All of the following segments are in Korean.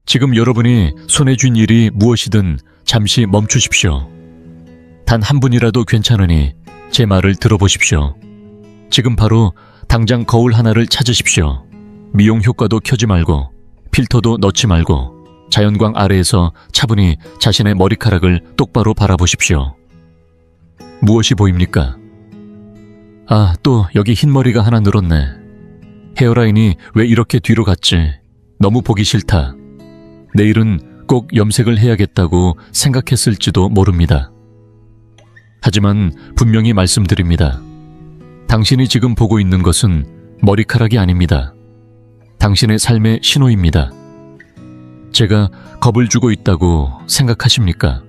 지금 여러분이 손에 쥔 일이 무엇이든 잠시 멈추십시오. 단 한 분이라도 괜찮으니 제 말을 들어보십시오. 지금 바로 당장 거울 하나를 찾으십시오. 미용 효과도 켜지 말고 필터도 넣지 말고 자연광 아래에서 차분히 자신의 머리카락을 똑바로 바라보십시오. 무엇이 보입니까? 아, 또 여기 흰머리가 하나 늘었네. 헤어라인이 왜 이렇게 뒤로 갔지? 너무 보기 싫다. 내일은 꼭 염색을 해야겠다고 생각했을지도 모릅니다. 하지만 분명히 말씀드립니다. 당신이 지금 보고 있는 것은 머리카락이 아닙니다. 당신의 삶의 신호입니다. 제가 겁을 주고 있다고 생각하십니까?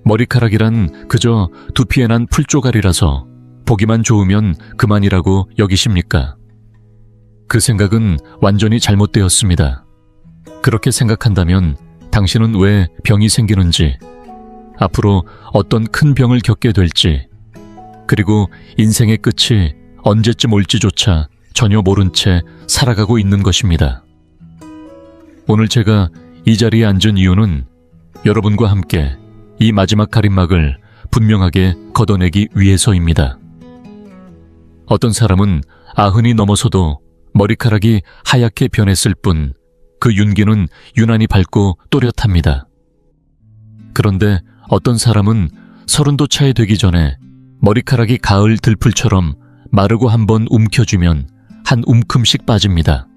머리카락이란 그저 두피에 난 풀조각이라서 보기만 좋으면 그만이라고 여기십니까? 그 생각은 완전히 잘못되었습니다. 그렇게 생각한다면 당신은 왜 병이 생기는지, 앞으로 어떤 큰 병을 겪게 될지, 그리고 인생의 끝이 언제쯤 올지조차 전혀 모른 채 살아가고 있는 것입니다. 오늘 제가 이 자리에 앉은 이유는 여러분과 함께 이 마지막 가림막을 분명하게 걷어내기 위해서입니다. 어떤 사람은 90이 넘어서도 머리카락이 하얗게 변했을 뿐 그 윤기는 유난히 밝고 또렷합니다. 그런데 어떤 사람은 30도 차이 되기 전에 머리카락이 가을 들풀처럼 마르고 한번 움켜쥐면 한 움큼씩 빠집니다.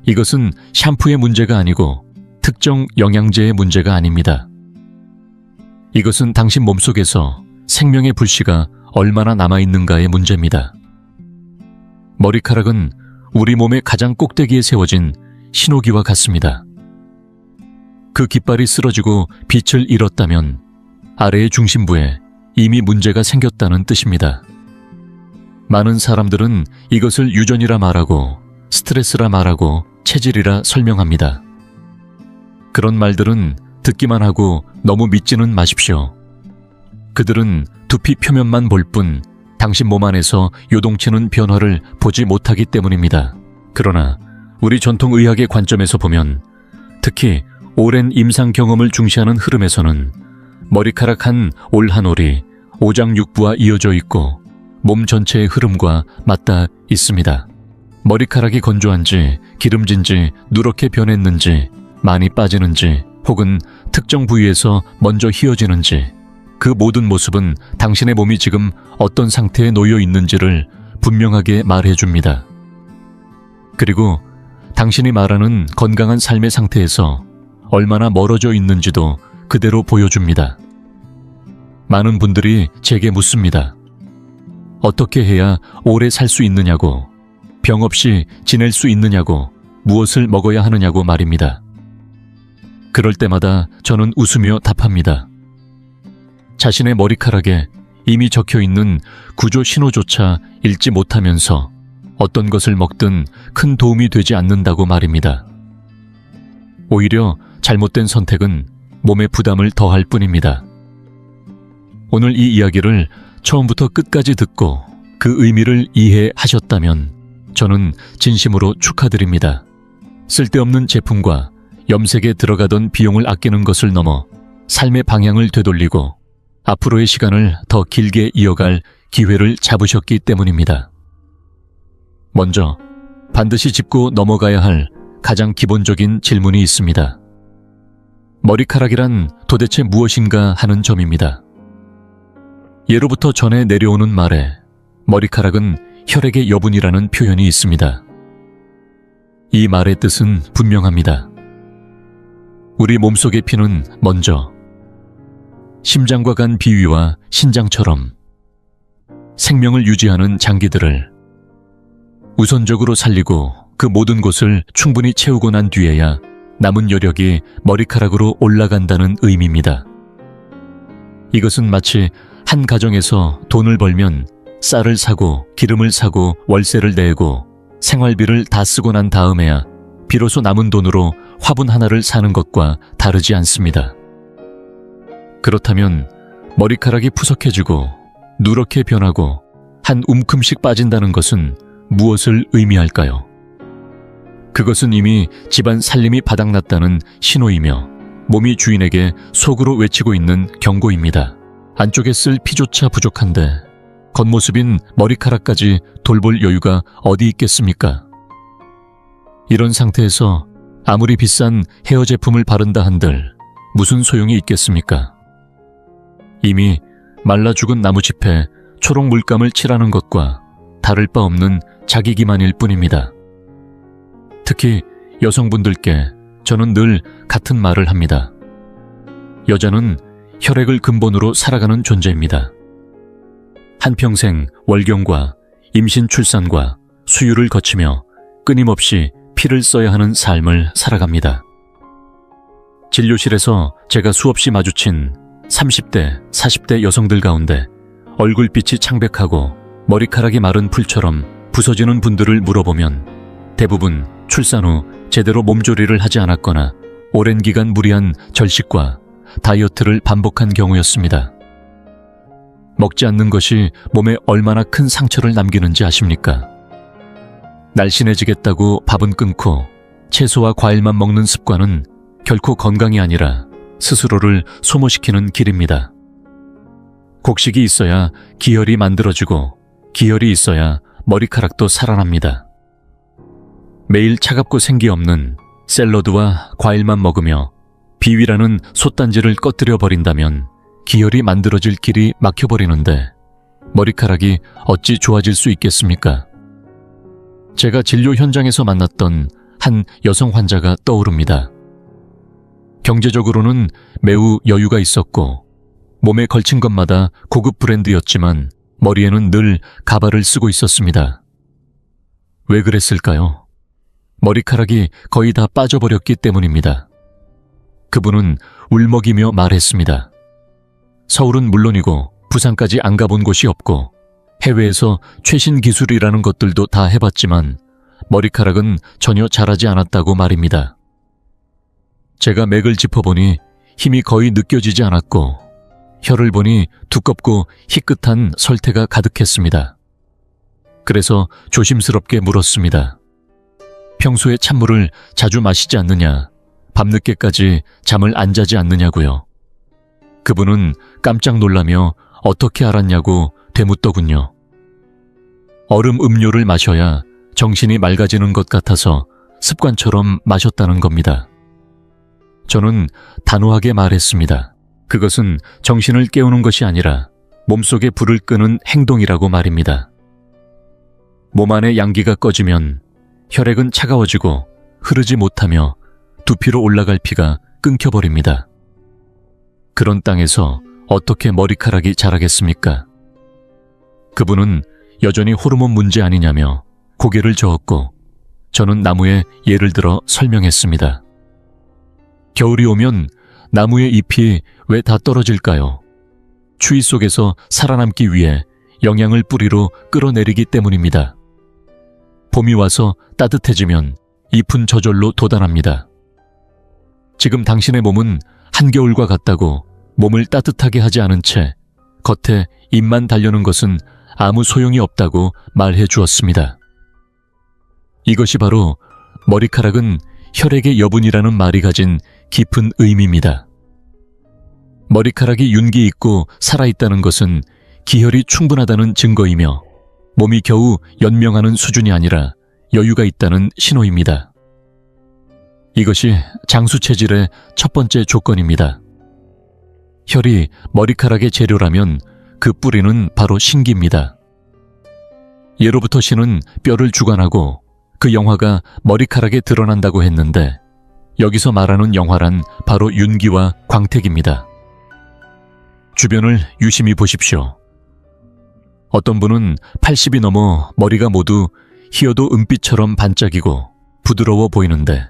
이것은 샴푸의 문제가 아니고 특정 영양제의 문제가 아닙니다. 이것은 당신 몸속에서 생명의 불씨가 얼마나 남아있는가의 문제입니다. 머리카락은 우리 몸의 가장 꼭대기에 세워진 신호기와 같습니다. 그 깃발이 쓰러지고 빛을 잃었다면 아래의 중심부에 이미 문제가 생겼다는 뜻입니다. 많은 사람들은 이것을 유전이라 말하고 스트레스라 말하고 체질이라 설명합니다. 그런 말들은 듣기만 하고 너무 믿지는 마십시오. 그들은 두피 표면만 볼 뿐 당신 몸 안에서 요동치는 변화를 보지 못하기 때문입니다. 그러나 우리 전통의학의 관점에서 보면, 특히 오랜 임상 경험을 중시하는 흐름에서는 머리카락 한 올 한 올이 오장육부와 이어져 있고 몸 전체의 흐름과 맞닿아 있습니다. 머리카락이 건조한지 기름진지 누렇게 변했는지 많이 빠지는지 혹은 특정 부위에서 먼저 휘어지는지 그 모든 모습은 당신의 몸이 지금 어떤 상태에 놓여 있는지를 분명하게 말해줍니다. 그리고 당신이 말하는 건강한 삶의 상태에서 얼마나 멀어져 있는지도 그대로 보여줍니다. 많은 분들이 제게 묻습니다. 어떻게 해야 오래 살 수 있느냐고, 병 없이 지낼 수 있느냐고, 무엇을 먹어야 하느냐고 말입니다. 그럴 때마다 저는 웃으며 답합니다. 자신의 머리카락에 이미 적혀있는 구조 신호조차 읽지 못하면서 어떤 것을 먹든 큰 도움이 되지 않는다고 말입니다. 오히려 잘못된 선택은 몸에 부담을 더할 뿐입니다. 오늘 이 이야기를 처음부터 끝까지 듣고 그 의미를 이해하셨다면 저는 진심으로 축하드립니다. 쓸데없는 제품과 염색에 들어가던 비용을 아끼는 것을 넘어 삶의 방향을 되돌리고 앞으로의 시간을 더 길게 이어갈 기회를 잡으셨기 때문입니다. 먼저 반드시 짚고 넘어가야 할 가장 기본적인 질문이 있습니다. 머리카락이란 도대체 무엇인가 하는 점입니다. 예로부터 전해 내려오는 말에 머리카락은 혈액의 여분이라는 표현이 있습니다. 이 말의 뜻은 분명합니다. 우리 몸속의 피는 먼저 심장과 간 비위와 신장처럼 생명을 유지하는 장기들을 우선적으로 살리고 그 모든 곳을 충분히 채우고 난 뒤에야 남은 여력이 머리카락으로 올라간다는 의미입니다. 이것은 마치 한 가정에서 돈을 벌면 쌀을 사고 기름을 사고 월세를 내고 생활비를 다 쓰고 난 다음에야 비로소 남은 돈으로 화분 하나를 사는 것과 다르지 않습니다. 그렇다면 머리카락이 푸석해지고 누렇게 변하고 한 움큼씩 빠진다는 것은 무엇을 의미할까요? 그것은 이미 집안 살림이 바닥났다는 신호이며 몸이 주인에게 속으로 외치고 있는 경고입니다. 안쪽에 쓸 피조차 부족한데 겉모습인 머리카락까지 돌볼 여유가 어디 있겠습니까? 이런 상태에서 아무리 비싼 헤어 제품을 바른다 한들 무슨 소용이 있겠습니까? 이미 말라 죽은 나무짚에 초록 물감을 칠하는 것과 다를 바 없는 자기 기만일 뿐입니다. 특히 여성분들께 저는 늘 같은 말을 합니다. 여자는 혈액을 근본으로 살아가는 존재입니다. 한평생 월경과 임신 출산과 수유를 거치며 끊임없이 피를 써야 하는 삶을 살아갑니다. 진료실에서 제가 수없이 마주친 30대, 40대 여성들 가운데 얼굴빛이 창백하고 머리카락이 마른 풀처럼 부서지는 분들을 물어보면 대부분 출산 후 제대로 몸조리를 하지 않았거나 오랜 기간 무리한 절식과 다이어트를 반복한 경우였습니다. 먹지 않는 것이 몸에 얼마나 큰 상처를 남기는지 아십니까? 날씬해지겠다고 밥은 끊고 채소와 과일만 먹는 습관은 결코 건강이 아니라 스스로를 소모시키는 길입니다. 곡식이 있어야 기혈이 만들어지고 기혈이 있어야 머리카락도 살아납니다. 매일 차갑고 생기 없는 샐러드와 과일만 먹으며 비위라는 솥단지를 꺼뜨려 버린다면 기혈이 만들어질 길이 막혀버리는데 머리카락이 어찌 좋아질 수 있겠습니까? 제가 진료 현장에서 만났던 한 여성 환자가 떠오릅니다. 경제적으로는 매우 여유가 있었고 몸에 걸친 것마다 고급 브랜드였지만 머리에는 늘 가발을 쓰고 있었습니다. 왜 그랬을까요? 머리카락이 거의 다 빠져버렸기 때문입니다. 그분은 울먹이며 말했습니다. 서울은 물론이고 부산까지 안 가본 곳이 없고 해외에서 최신 기술이라는 것들도 다 해봤지만 머리카락은 전혀 자라지 않았다고 말입니다. 제가 맥을 짚어보니 힘이 거의 느껴지지 않았고 혀를 보니 두껍고 희끗한 설태가 가득했습니다. 그래서 조심스럽게 물었습니다. 평소에 찬물을 자주 마시지 않느냐, 밤늦게까지 잠을 안 자지 않느냐고요. 그분은 깜짝 놀라며 어떻게 알았냐고 되묻더군요. 얼음 음료를 마셔야 정신이 맑아지는 것 같아서 습관처럼 마셨다는 겁니다. 저는 단호하게 말했습니다. 그것은 정신을 깨우는 것이 아니라 몸속에 불을 끄는 행동이라고 말입니다. 몸 안의 양기가 꺼지면 혈액은 차가워지고 흐르지 못하며 두피로 올라갈 피가 끊겨버립니다. 그런 땅에서 어떻게 머리카락이 자라겠습니까? 그분은 여전히 호르몬 문제 아니냐며 고개를 저었고 저는 나무의 예를 들어 설명했습니다. 겨울이 오면 나무의 잎이 왜 다 떨어질까요? 추위 속에서 살아남기 위해 영양을 뿌리로 끌어내리기 때문입니다. 봄이 와서 따뜻해지면 잎은 저절로 돋아납니다. 지금 당신의 몸은 한겨울과 같다고 몸을 따뜻하게 하지 않은 채 겉에 잎만 달려는 것은 아무 소용이 없다고 말해 주었습니다. 이것이 바로 머리카락은 혈액의 여분이라는 말이 가진 깊은 의미입니다. 머리카락이 윤기 있고 살아있다는 것은 기혈이 충분하다는 증거이며 몸이 겨우 연명하는 수준이 아니라 여유가 있다는 신호입니다. 이것이 장수 체질의 첫 번째 조건입니다. 혈이 머리카락의 재료라면 그 뿌리는 바로 신기입니다. 예로부터 신은 뼈를 주관하고 그 영화가 머리카락에 드러난다고 했는데 여기서 말하는 영화란 바로 윤기와 광택입니다. 주변을 유심히 보십시오. 어떤 분은 80이 넘어 머리가 모두 희어도 은빛처럼 반짝이고 부드러워 보이는데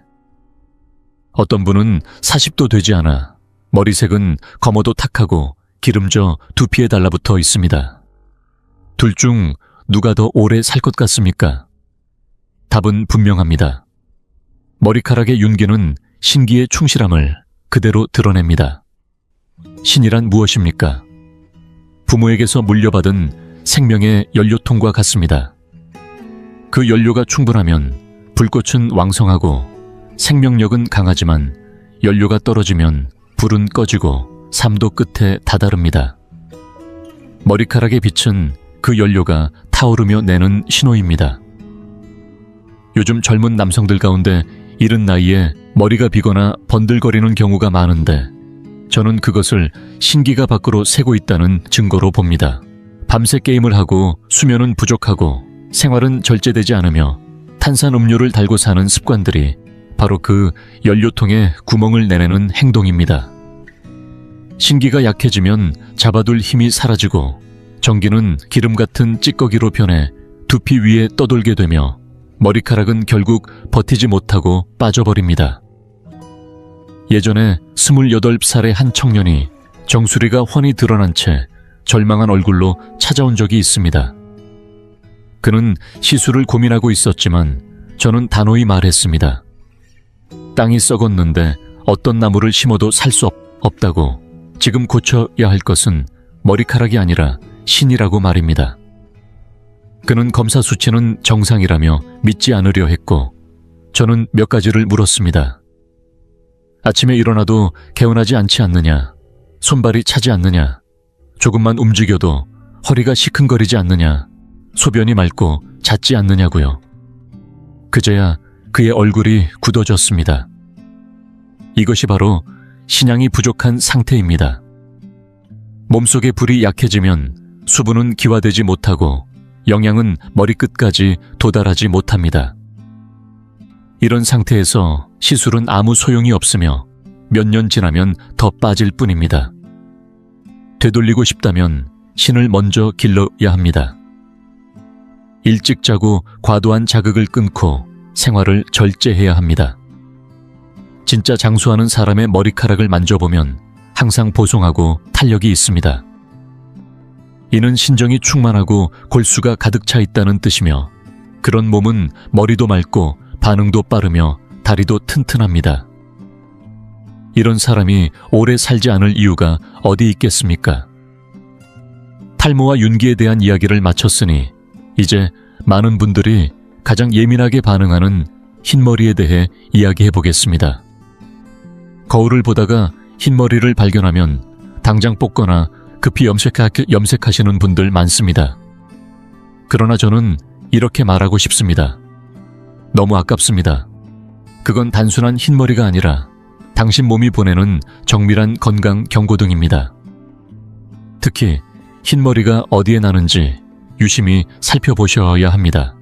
어떤 분은 40도 되지 않아 머리색은 검어도 탁하고 기름져 두피에 달라붙어 있습니다. 둘 중 누가 더 오래 살 것 같습니까? 답은 분명합니다. 머리카락의 윤기는 신기의 충실함을 그대로 드러냅니다. 신이란 무엇입니까? 부모에게서 물려받은 생명의 연료통과 같습니다. 그 연료가 충분하면 불꽃은 왕성하고 생명력은 강하지만 연료가 떨어지면 불은 꺼지고 삶도 끝에 다다릅니다. 머리카락의 빛은 그 연료가 타오르며 내는 신호입니다. 요즘 젊은 남성들 가운데 이른 나이에 머리가 비거나 번들거리는 경우가 많은데 저는 그것을 신기가 밖으로 새고 있다는 증거로 봅니다. 밤새 게임을 하고 수면은 부족하고 생활은 절제되지 않으며 탄산음료를 달고 사는 습관들이 바로 그 연료통에 구멍을 내내는 행동입니다. 신기가 약해지면 잡아둘 힘이 사라지고 전기는 기름 같은 찌꺼기로 변해 두피 위에 떠돌게 되며 머리카락은 결국 버티지 못하고 빠져버립니다. 예전에 28살의 한 청년이 정수리가 훤히 드러난 채 절망한 얼굴로 찾아온 적이 있습니다. 그는 시술을 고민하고 있었지만 저는 단호히 말했습니다. 땅이 썩었는데 어떤 나무를 심어도 살 수 없다고. 지금 고쳐야 할 것은 머리카락이 아니라 신이라고 말입니다. 그는 검사 수치는 정상이라며 믿지 않으려 했고 저는 몇 가지를 물었습니다. 아침에 일어나도 개운하지 않지 않느냐? 손발이 차지 않느냐? 조금만 움직여도 허리가 시큰거리지 않느냐? 소변이 맑고 잦지 않느냐고요. 그제야 그의 얼굴이 굳어졌습니다. 이것이 바로 신양이 부족한 상태입니다. 몸속의 불이 약해지면 수분은 기화되지 못하고 영양은 머리끝까지 도달하지 못합니다. 이런 상태에서 시술은 아무 소용이 없으며 몇 년 지나면 더 빠질 뿐입니다. 되돌리고 싶다면 신을 먼저 길러야 합니다. 일찍 자고 과도한 자극을 끊고 생활을 절제해야 합니다. 진짜 장수하는 사람의 머리카락을 만져보면 항상 보송하고 탄력이 있습니다. 이는 신정이 충만하고 골수가 가득 차 있다는 뜻이며 그런 몸은 머리도 맑고 반응도 빠르며 다리도 튼튼합니다. 이런 사람이 오래 살지 않을 이유가 어디 있겠습니까? 탈모와 윤기에 대한 이야기를 마쳤으니 이제 많은 분들이 가장 예민하게 반응하는 흰머리에 대해 이야기해 보겠습니다. 거울을 보다가 흰머리를 발견하면 당장 뽑거나 급히 염색하시는 분들 많습니다. 그러나 저는 이렇게 말하고 싶습니다. 너무 아깝습니다. 그건 단순한 흰머리가 아니라 당신 몸이 보내는 정밀한 건강 경고등입니다. 특히 흰머리가 어디에 나는지 유심히 살펴보셔야 합니다.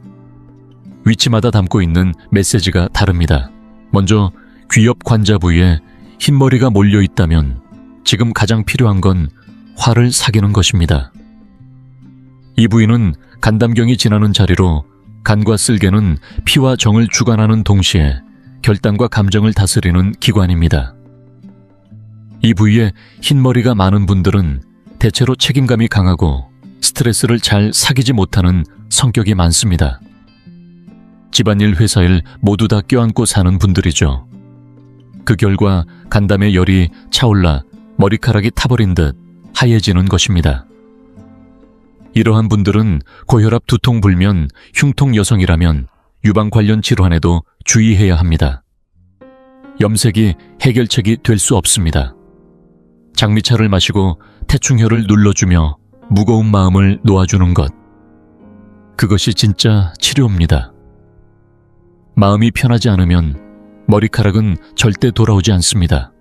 위치마다 담고 있는 메시지가 다릅니다. 먼저 귀 옆 관자 부위에 흰머리가 몰려 있다면 지금 가장 필요한 건 화를 사귀는 것입니다. 이 부위는 간담경이 지나는 자리로 간과 쓸개는 피와 정을 주관하는 동시에 결단과 감정을 다스리는 기관입니다. 이 부위에 흰머리가 많은 분들은 대체로 책임감이 강하고 스트레스를 잘 사귀지 못하는 성격이 많습니다. 집안일, 회사일 모두 다 껴안고 사는 분들이죠. 그 결과 간담의 열이 차올라 머리카락이 타버린 듯 하얘지는 것입니다. 이러한 분들은 고혈압, 두통, 불면, 흉통 여성이라면 유방 관련 질환에도 주의해야 합니다. 염색이 해결책이 될 수 없습니다. 장미차를 마시고 태충혈을 눌러주며 무거운 마음을 놓아주는 것. 그것이 진짜 치료입니다. 마음이 편하지 않으면 머리카락은 절대 돌아오지 않습니다.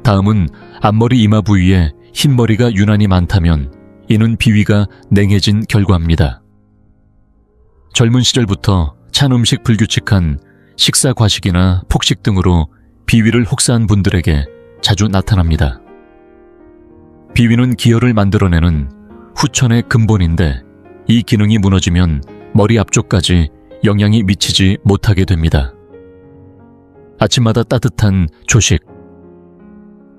다음은 앞머리 이마 부위에 흰머리가 유난히 많다면 이는 비위가 냉해진 결과입니다. 젊은 시절부터 찬 음식, 불규칙한 식사 과식이나 폭식 등으로 비위를 혹사한 분들에게 자주 나타납니다. 비위는 기혈을 만들어내는 후천의 근본인데 이 기능이 무너지면 머리 앞쪽까지 영향이 미치지 못하게 됩니다. 아침마다 따뜻한 조식,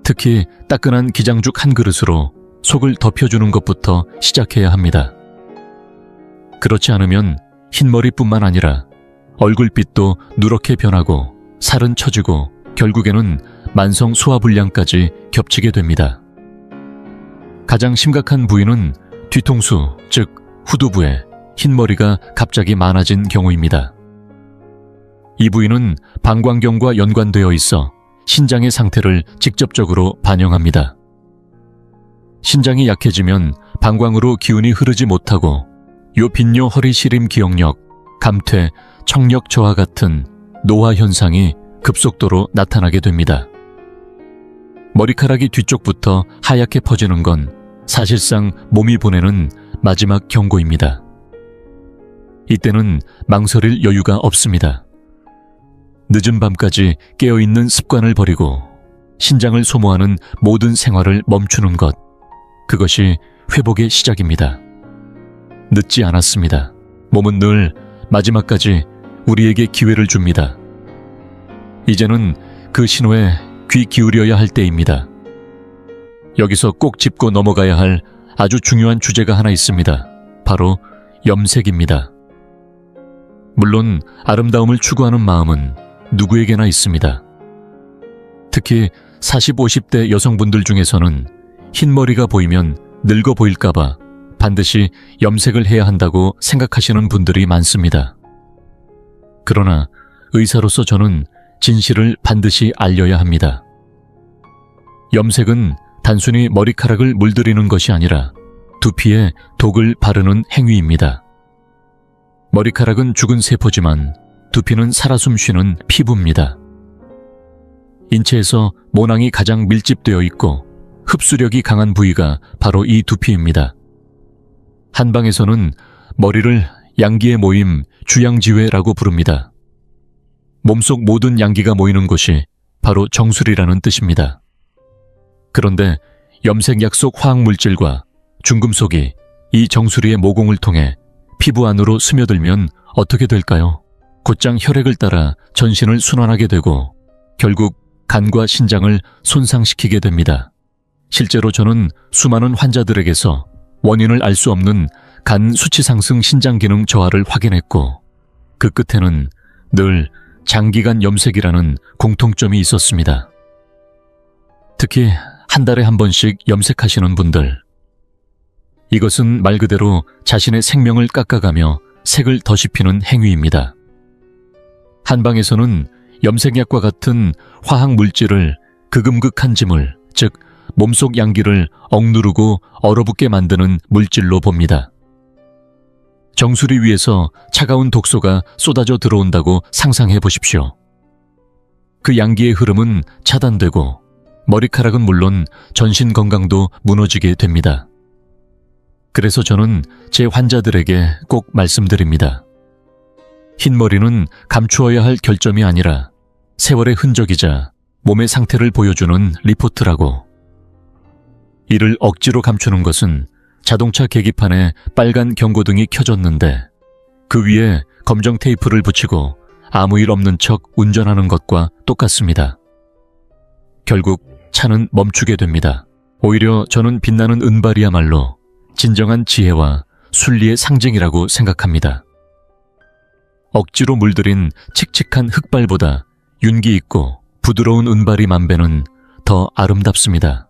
특히 따끈한 기장죽 한 그릇으로 속을 덮여주는 것부터 시작해야 합니다. 그렇지 않으면 흰머리뿐만 아니라 얼굴빛도 누렇게 변하고 살은 처지고 결국에는 만성 소화불량까지 겹치게 됩니다. 가장 심각한 부위는 뒤통수, 즉 후두부에 흰머리가 갑자기 많아진 경우입니다. 이 부위는 방광경과 연관되어 있어 신장의 상태를 직접적으로 반영합니다. 신장이 약해지면 방광으로 기운이 흐르지 못하고 요빈뇨 허리 시림 기억력, 감퇴, 청력 저하 같은 노화 현상이 급속도로 나타나게 됩니다. 머리카락이 뒤쪽부터 하얗게 퍼지는 건 사실상 몸이 보내는 마지막 경고입니다. 이때는 망설일 여유가 없습니다. 늦은 밤까지 깨어있는 습관을 버리고 신장을 소모하는 모든 생활을 멈추는 것, 그것이 회복의 시작입니다. 늦지 않았습니다. 몸은 늘 마지막까지 우리에게 기회를 줍니다. 이제는 그 신호에 귀 기울여야 할 때입니다. 여기서 꼭 짚고 넘어가야 할 아주 중요한 주제가 하나 있습니다. 바로 염색입니다. 물론 아름다움을 추구하는 마음은 누구에게나 있습니다. 특히 40, 50대 여성분들 중에서는 흰머리가 보이면 늙어 보일까봐 반드시 염색을 해야 한다고 생각하시는 분들이 많습니다. 그러나 의사로서 저는 진실을 반드시 알려야 합니다. 염색은 단순히 머리카락을 물들이는 것이 아니라 두피에 독을 바르는 행위입니다. 머리카락은 죽은 세포지만 두피는 살아 숨쉬는 피부입니다. 인체에서 모낭이 가장 밀집되어 있고 흡수력이 강한 부위가 바로 이 두피입니다. 한방에서는 머리를 양기의 모임, 주양지회라고 부릅니다. 몸속 모든 양기가 모이는 곳이 바로 정수리라는 뜻입니다. 그런데 염색약 속 화학물질과 중금속이 이 정수리의 모공을 통해 피부 안으로 스며들면 어떻게 될까요? 곧장 혈액을 따라 전신을 순환하게 되고 결국 간과 신장을 손상시키게 됩니다. 실제로 저는 수많은 환자들에게서 원인을 알 수 없는 간 수치 상승 신장 기능 저하를 확인했고 그 끝에는 늘 장기간 염색이라는 공통점이 있었습니다. 특히 한 달에 한 번씩 염색하시는 분들. 이것은 말 그대로 자신의 생명을 깎아가며 색을 더씹히는 행위입니다. 한방에서는 염색약과 같은 화학 물질을 극음극한 짐을, 즉 몸속 양기를 억누르고 얼어붙게 만드는 물질로 봅니다. 정수리 위에서 차가운 독소가 쏟아져 들어온다고 상상해 보십시오. 그 양기의 흐름은 차단되고 머리카락은 물론 전신 건강도 무너지게 됩니다. 그래서 저는 제 환자들에게 꼭 말씀드립니다. 흰머리는 감추어야 할 결점이 아니라 세월의 흔적이자 몸의 상태를 보여주는 리포트라고. 이를 억지로 감추는 것은 자동차 계기판에 빨간 경고등이 켜졌는데 그 위에 검정 테이프를 붙이고 아무 일 없는 척 운전하는 것과 똑같습니다. 결국 차는 멈추게 됩니다. 오히려 저는 빛나는 은발이야말로 진정한 지혜와 순리의 상징이라고 생각합니다. 억지로 물들인 칙칙한 흑발보다 윤기 있고 부드러운 은발이 만배는 더 아름답습니다.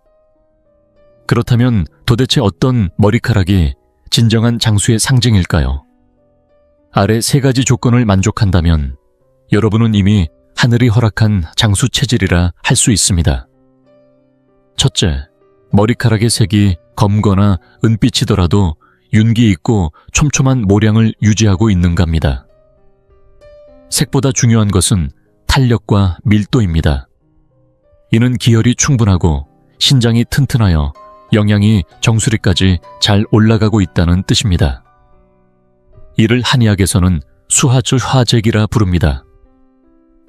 그렇다면 도대체 어떤 머리카락이 진정한 장수의 상징일까요? 아래 세 가지 조건을 만족한다면 여러분은 이미 하늘이 허락한 장수 체질이라 할 수 있습니다. 첫째, 머리카락의 색이 검거나 은빛이더라도 윤기 있고 촘촘한 모량을 유지하고 있는가입니다. 색보다 중요한 것은 탄력과 밀도입니다. 이는 기혈이 충분하고 신장이 튼튼하여 영양이 정수리까지 잘 올라가고 있다는 뜻입니다. 이를 한의학에서는 수하주화잭이라 부릅니다.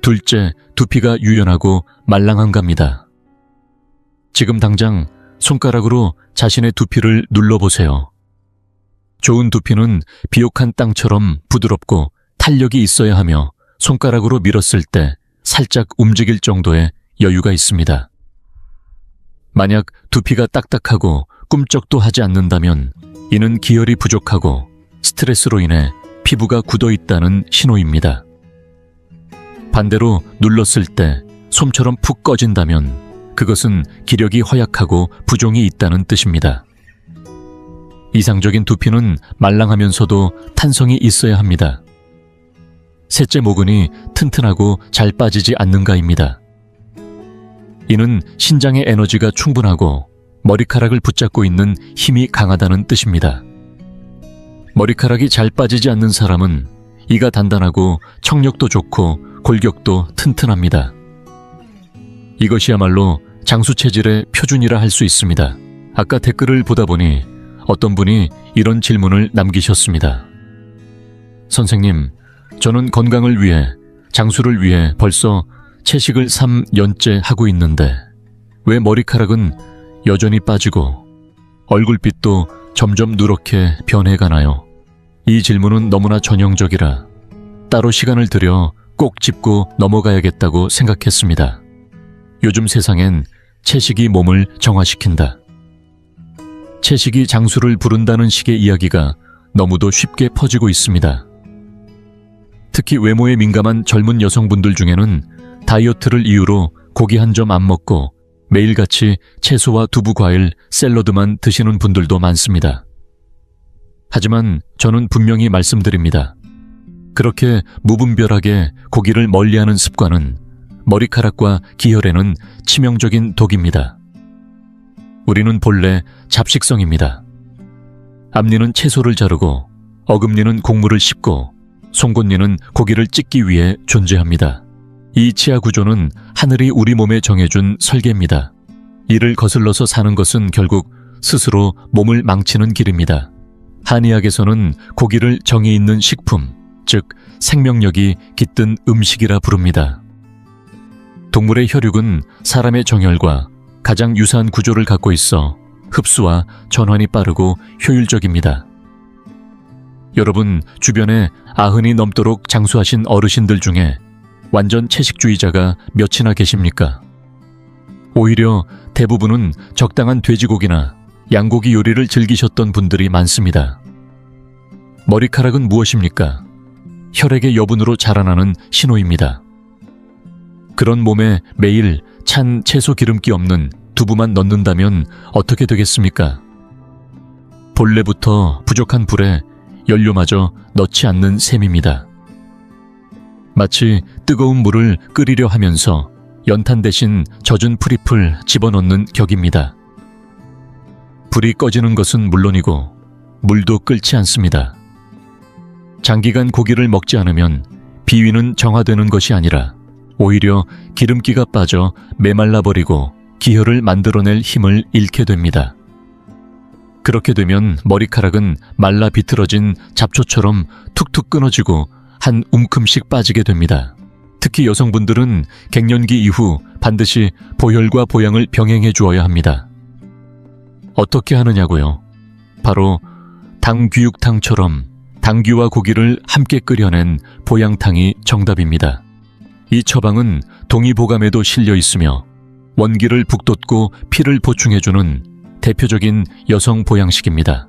둘째, 두피가 유연하고 말랑한갑니다. 지금 당장 손가락으로 자신의 두피를 눌러보세요. 좋은 두피는 비옥한 땅처럼 부드럽고 탄력이 있어야 하며 손가락으로 밀었을 때 살짝 움직일 정도의 여유가 있습니다. 만약 두피가 딱딱하고 꿈쩍도 하지 않는다면 이는 기혈이 부족하고 스트레스로 인해 피부가 굳어 있다는 신호입니다. 반대로 눌렀을 때 솜처럼 푹 꺼진다면 그것은 기력이 허약하고 부종이 있다는 뜻입니다. 이상적인 두피는 말랑하면서도 탄성이 있어야 합니다. 셋째 모근이 튼튼하고 잘 빠지지 않는가입니다. 이는 신장의 에너지가 충분하고 머리카락을 붙잡고 있는 힘이 강하다는 뜻입니다. 머리카락이 잘 빠지지 않는 사람은 이가 단단하고 청력도 좋고 골격도 튼튼합니다. 이것이야말로 장수 체질의 표준이라 할 수 있습니다. 아까 댓글을 보다 보니 어떤 분이 이런 질문을 남기셨습니다. 선생님, 저는 건강을 위해, 장수를 위해 벌써 채식을 3년째 하고 있는데 왜 머리카락은 여전히 빠지고 얼굴빛도 점점 누렇게 변해가나요? 이 질문은 너무나 전형적이라 따로 시간을 들여 꼭 짚고 넘어가야겠다고 생각했습니다. 요즘 세상엔 채식이 몸을 정화시킨다. 채식이 장수를 부른다는 식의 이야기가 너무도 쉽게 퍼지고 있습니다. 특히 외모에 민감한 젊은 여성분들 중에는 다이어트를 이유로 고기 한 점 안 먹고 매일같이 채소와 두부, 과일, 샐러드만 드시는 분들도 많습니다. 하지만 저는 분명히 말씀드립니다. 그렇게 무분별하게 고기를 멀리하는 습관은 머리카락과 기혈에는 치명적인 독입니다. 우리는 본래 잡식성입니다. 앞니는 채소를 자르고 어금니는 곡물을 씹고 송곳니는 고기를 찢기 위해 존재합니다. 이 치아 구조는 하늘이 우리 몸에 정해준 설계입니다. 이를 거슬러서 사는 것은 결국 스스로 몸을 망치는 길입니다. 한의학에서는 고기를 정이 있는 식품, 즉 생명력이 깃든 음식이라 부릅니다. 동물의 혈육은 사람의 정혈과 가장 유사한 구조를 갖고 있어 흡수와 전환이 빠르고 효율적입니다. 여러분 주변에 90이 넘도록 장수하신 어르신들 중에 완전 채식주의자가 몇이나 계십니까? 오히려 대부분은 적당한 돼지고기나 양고기 요리를 즐기셨던 분들이 많습니다. 머리카락은 무엇입니까? 혈액의 여분으로 자라나는 신호입니다. 그런 몸에 매일 찬 채소 기름기 없는 두부만 넣는다면 어떻게 되겠습니까? 본래부터 부족한 불에 연료마저 넣지 않는 셈입니다. 마치 뜨거운 물을 끓이려 하면서 연탄 대신 젖은 풀잎을 집어넣는 격입니다. 불이 꺼지는 것은 물론이고 물도 끓지 않습니다. 장기간 고기를 먹지 않으면 비위는 정화되는 것이 아니라 오히려 기름기가 빠져 메말라버리고 기혈을 만들어낼 힘을 잃게 됩니다. 그렇게 되면 머리카락은 말라 비틀어진 잡초처럼 툭툭 끊어지고 한 움큼씩 빠지게 됩니다. 특히 여성분들은 갱년기 이후 반드시 보혈과 보양을 병행해 주어야 합니다. 어떻게 하느냐고요? 바로 당귀육탕처럼 당귀와 고기를 함께 끓여낸 보양탕이 정답입니다. 이 처방은 동의보감에도 실려 있으며 원기를 북돋고 피를 보충해주는 대표적인 여성 보양식입니다.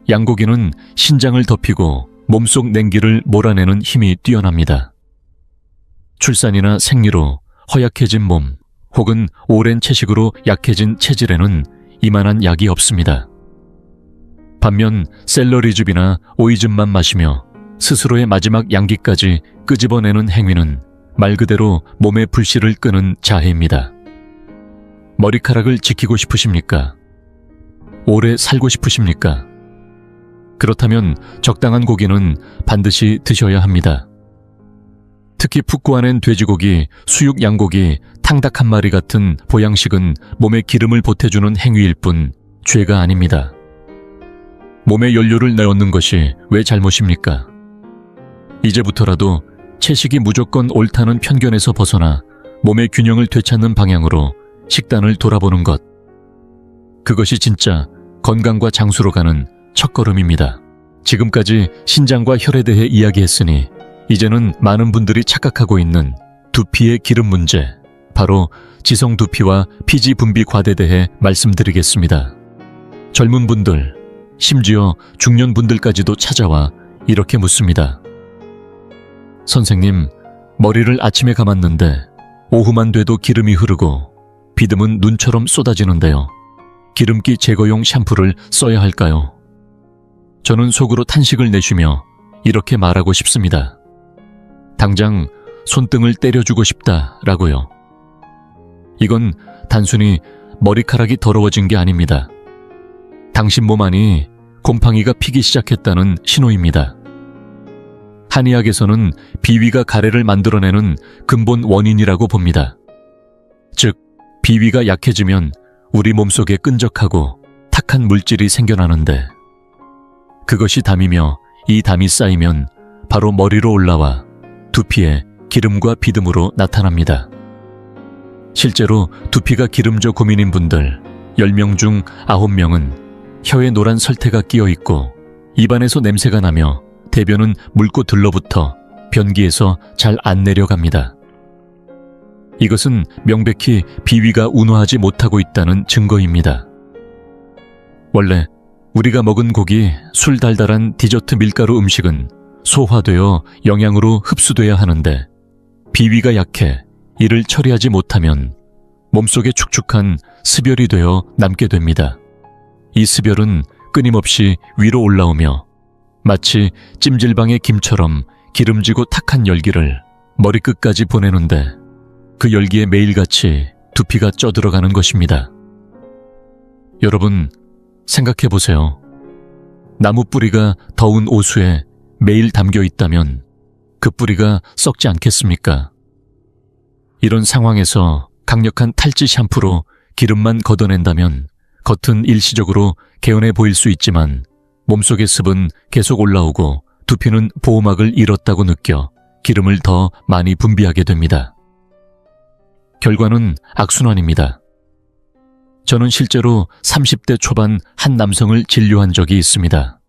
양고기는 신장을 덮이고 몸속 냉기를 몰아내는 힘이 뛰어납니다. 출산이나 생리로 허약해진 몸 혹은 오랜 채식으로 약해진 체질에는 이만한 약이 없습니다. 반면 샐러리즙이나 오이즙만 마시며 스스로의 마지막 양기까지 끄집어내는 행위는 말 그대로 몸의 불씨를 끄는 자해입니다. 머리카락을 지키고 싶으십니까? 오래 살고 싶으십니까? 그렇다면 적당한 고기는 반드시 드셔야 합니다. 특히 푹 구워낸 돼지고기, 수육 양고기, 탕닭 한 마리 같은 보양식은 몸에 기름을 보태주는 행위일 뿐 죄가 아닙니다. 몸에 연료를 넣는 것이 왜 잘못입니까? 이제부터라도 채식이 무조건 옳다는 편견에서 벗어나 몸의 균형을 되찾는 방향으로 식단을 돌아보는 것. 그것이 진짜 건강과 장수로 가는 첫걸음입니다. 지금까지 신장과 혈에 대해 이야기했으니 이제는 많은 분들이 착각하고 있는 두피의 기름 문제, 바로 지성 두피와 피지 분비 과대에 대해 말씀드리겠습니다. 젊은 분들, 심지어 중년분들까지도 찾아와 이렇게 묻습니다. 선생님, 머리를 아침에 감았는데 오후만 돼도 기름이 흐르고 비듬은 눈처럼 쏟아지는데요. 기름기 제거용 샴푸를 써야 할까요? 저는 속으로 탄식을 내쉬며 이렇게 말하고 싶습니다. 당장 손등을 때려주고 싶다라고요. 이건 단순히 머리카락이 더러워진 게 아닙니다. 당신 몸 안이 곰팡이가 피기 시작했다는 신호입니다. 한의학에서는 비위가 가래를 만들어내는 근본 원인이라고 봅니다. 즉, 비위가 약해지면 우리 몸속에 끈적하고 탁한 물질이 생겨나는데, 그것이 담이며 이 담이 쌓이면 바로 머리로 올라와 두피에 기름과 비듬으로 나타납니다. 실제로 두피가 기름져 고민인 분들 10명 중 9명은 혀에 노란 설태가 끼어 있고 입안에서 냄새가 나며 대변은 묽고 들러붙어 변기에서 잘 안 내려갑니다. 이것은 명백히 비위가 운화하지 못하고 있다는 증거입니다. 원래 우리가 먹은 고기, 술 달달한 디저트 밀가루 음식은 소화되어 영양으로 흡수돼야 하는데, 비위가 약해 이를 처리하지 못하면 몸속에 축축한 습열이 되어 남게 됩니다. 이 습열은 끊임없이 위로 올라오며 마치 찜질방의 김처럼 기름지고 탁한 열기를 머리끝까지 보내는데, 그 열기에 매일같이 두피가 쪄들어가는 것입니다. 여러분, 생각해보세요. 나무 뿌리가 더운 오수에 매일 담겨 있다면 그 뿌리가 썩지 않겠습니까? 이런 상황에서 강력한 탈지 샴푸로 기름만 걷어낸다면 겉은 일시적으로 개운해 보일 수 있지만 몸속의 습은 계속 올라오고 두피는 보호막을 잃었다고 느껴 기름을 더 많이 분비하게 됩니다. 결과는 악순환입니다. 저는 실제로 30대 초반 한 남성을 진료한 적이 있습니다.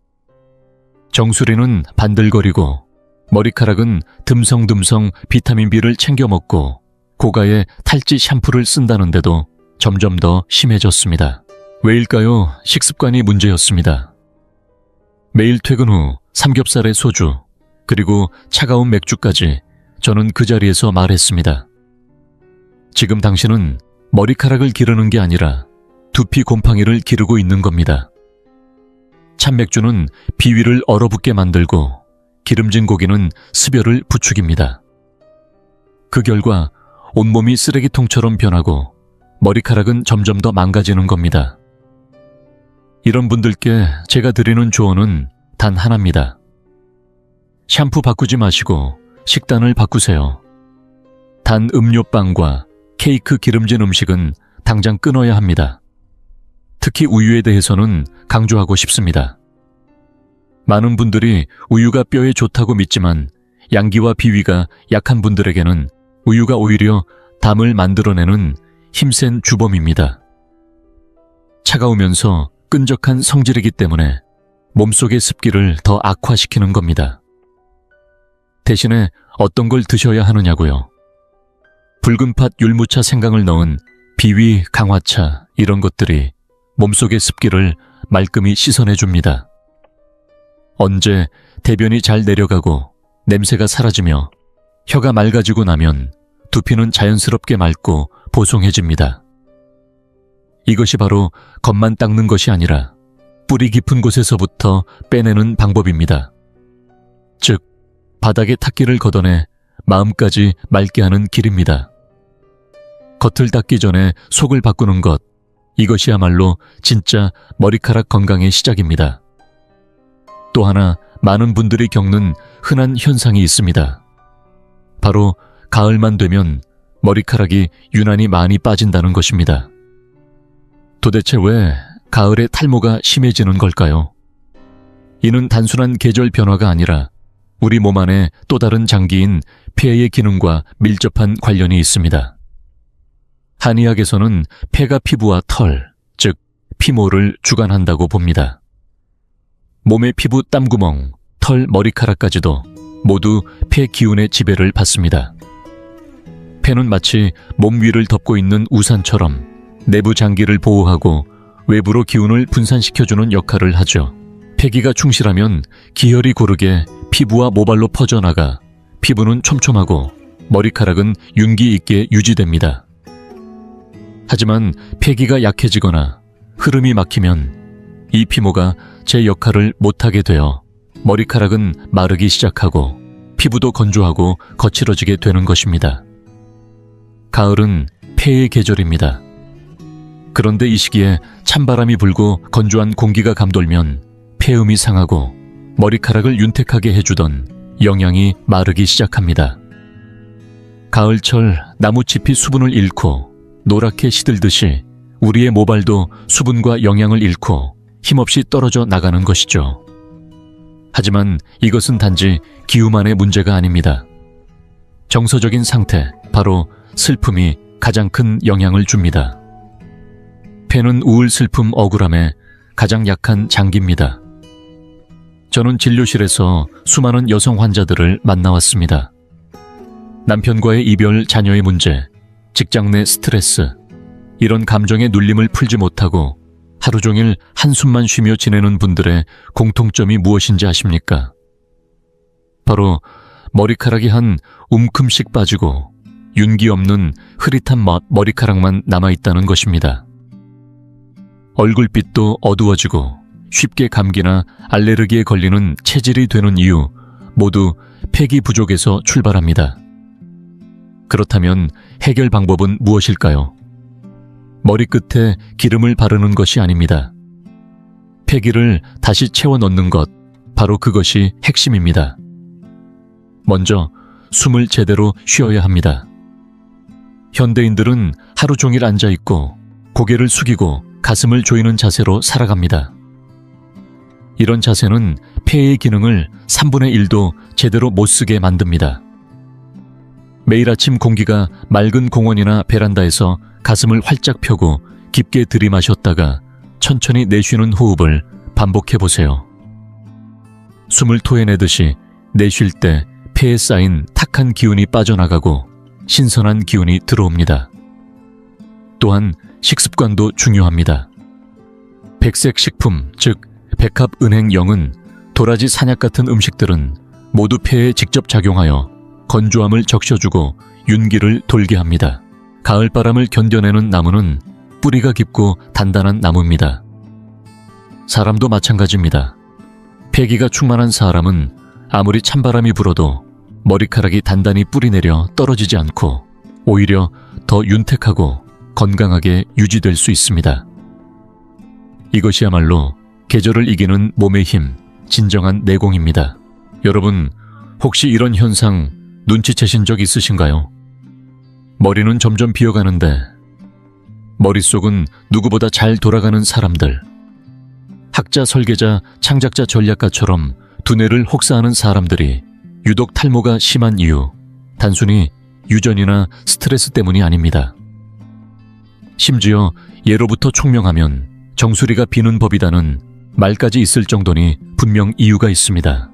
정수리는 반들거리고 머리카락은 듬성듬성 비타민 B를 챙겨 먹고 고가의 탈지 샴푸를 쓴다는데도 점점 더 심해졌습니다. 왜일까요? 식습관이 문제였습니다. 매일 퇴근 후 삼겹살에 소주, 그리고 차가운 맥주까지 저는 그 자리에서 말했습니다. 지금 당신은 머리카락을 기르는 게 아니라 두피 곰팡이를 기르고 있는 겁니다. 찬맥주는 비위를 얼어붙게 만들고 기름진 고기는 습열을 부추깁니다. 그 결과 온몸이 쓰레기통처럼 변하고 머리카락은 점점 더 망가지는 겁니다. 이런 분들께 제가 드리는 조언은 단 하나입니다. 샴푸 바꾸지 마시고 식단을 바꾸세요. 단 음료빵과 케이크 기름진 음식은 당장 끊어야 합니다. 특히 우유에 대해서는 강조하고 싶습니다. 많은 분들이 우유가 뼈에 좋다고 믿지만 양기와 비위가 약한 분들에게는 우유가 오히려 담을 만들어내는 힘센 주범입니다. 차가우면서 끈적한 성질이기 때문에 몸속의 습기를 더 악화시키는 겁니다. 대신에 어떤 걸 드셔야 하느냐고요. 붉은 팥 율무차 생강을 넣은 비위 강화차, 이런 것들이 몸속의 습기를 말끔히 씻어내줍니다. 언제 대변이 잘 내려가고 냄새가 사라지며 혀가 맑아지고 나면 두피는 자연스럽게 맑고 보송해집니다. 이것이 바로 겉만 닦는 것이 아니라 뿌리 깊은 곳에서부터 빼내는 방법입니다. 즉, 바닥의 탁기를 걷어내 마음까지 맑게 하는 길입니다. 겉을 닦기 전에 속을 바꾸는 것, 이것이야말로 진짜 머리카락 건강의 시작입니다. 또 하나 많은 분들이 겪는 흔한 현상이 있습니다. 바로 가을만 되면 머리카락이 유난히 많이 빠진다는 것입니다. 도대체 왜 가을에 탈모가 심해지는 걸까요? 이는 단순한 계절 변화가 아니라 우리 몸 안에 또 다른 장기인 폐의 기능과 밀접한 관련이 있습니다. 한의학에서는 폐가 피부와 털, 즉 피모를 주관한다고 봅니다. 몸의 피부 땀구멍, 털, 머리카락까지도 모두 폐 기운의 지배를 받습니다. 폐는 마치 몸 위를 덮고 있는 우산처럼 내부 장기를 보호하고 외부로 기운을 분산시켜주는 역할을 하죠. 폐기가 충실하면 기혈이 고르게 피부와 모발로 퍼져나가 피부는 촘촘하고 머리카락은 윤기 있게 유지됩니다. 하지만 폐기가 약해지거나 흐름이 막히면 이 피모가 제 역할을 못하게 되어 머리카락은 마르기 시작하고 피부도 건조하고 거칠어지게 되는 것입니다. 가을은 폐의 계절입니다. 그런데 이 시기에 찬바람이 불고 건조한 공기가 감돌면 폐음이 상하고 머리카락을 윤택하게 해주던 영양이 마르기 시작합니다. 가을철 나무잎이 수분을 잃고 노랗게 시들듯이 우리의 모발도 수분과 영양을 잃고 힘없이 떨어져 나가는 것이죠. 하지만 이것은 단지 기후만의 문제가 아닙니다. 정서적인 상태, 바로 슬픔이 가장 큰 영향을 줍니다. 폐는 우울, 슬픔, 억울함에 가장 약한 장기입니다. 저는 진료실에서 수많은 여성 환자들을 만나왔습니다. 남편과의 이별, 자녀의 문제, 직장 내 스트레스, 이런 감정의 눌림을 풀지 못하고 하루 종일 한숨만 쉬며 지내는 분들의 공통점이 무엇인지 아십니까? 바로 머리카락이 한 움큼씩 빠지고 윤기 없는 흐릿한 머리카락만 남아있다는 것입니다. 얼굴빛도 어두워지고 쉽게 감기나 알레르기에 걸리는 체질이 되는 이유 모두 폐기 부족에서 출발합니다. 그렇다면 해결 방법은 무엇일까요? 머리끝에 기름을 바르는 것이 아닙니다. 폐기를 다시 채워 넣는 것, 바로 그것이 핵심입니다. 먼저 숨을 제대로 쉬어야 합니다. 현대인들은 하루 종일 앉아있고 고개를 숙이고 가슴을 조이는 자세로 살아갑니다. 이런 자세는 폐의 기능을 3분의 1도 제대로 못 쓰게 만듭니다. 매일 아침 공기가 맑은 공원이나 베란다에서 가슴을 활짝 펴고 깊게 들이마셨다가 천천히 내쉬는 호흡을 반복해보세요. 숨을 토해내듯이 내쉴 때 폐에 쌓인 탁한 기운이 빠져나가고 신선한 기운이 들어옵니다. 또한 식습관도 중요합니다. 백색 식품, 즉 백합은행영은 도라지, 산약 같은 음식들은 모두 폐에 직접 작용하여 건조함을 적셔주고 윤기를 돌게 합니다. 가을바람을 견뎌내는 나무는 뿌리가 깊고 단단한 나무입니다. 사람도 마찬가지입니다. 폐기가 충만한 사람은 아무리 찬바람이 불어도 머리카락이 단단히 뿌리내려 떨어지지 않고 오히려 더 윤택하고 건강하게 유지될 수 있습니다. 이것이야말로 계절을 이기는 몸의 힘, 진정한 내공입니다. 여러분, 혹시 이런 현상 눈치채신 적 있으신가요? 머리는 점점 비어가는데 머릿속은 누구보다 잘 돌아가는 사람들, 학자, 설계자, 창작자, 전략가처럼 두뇌를 혹사하는 사람들이 유독 탈모가 심한 이유, 단순히 유전이나 스트레스 때문이 아닙니다. 심지어 예로부터 총명하면 정수리가 비는 법이다는 말까지 있을 정도니 분명 이유가 있습니다.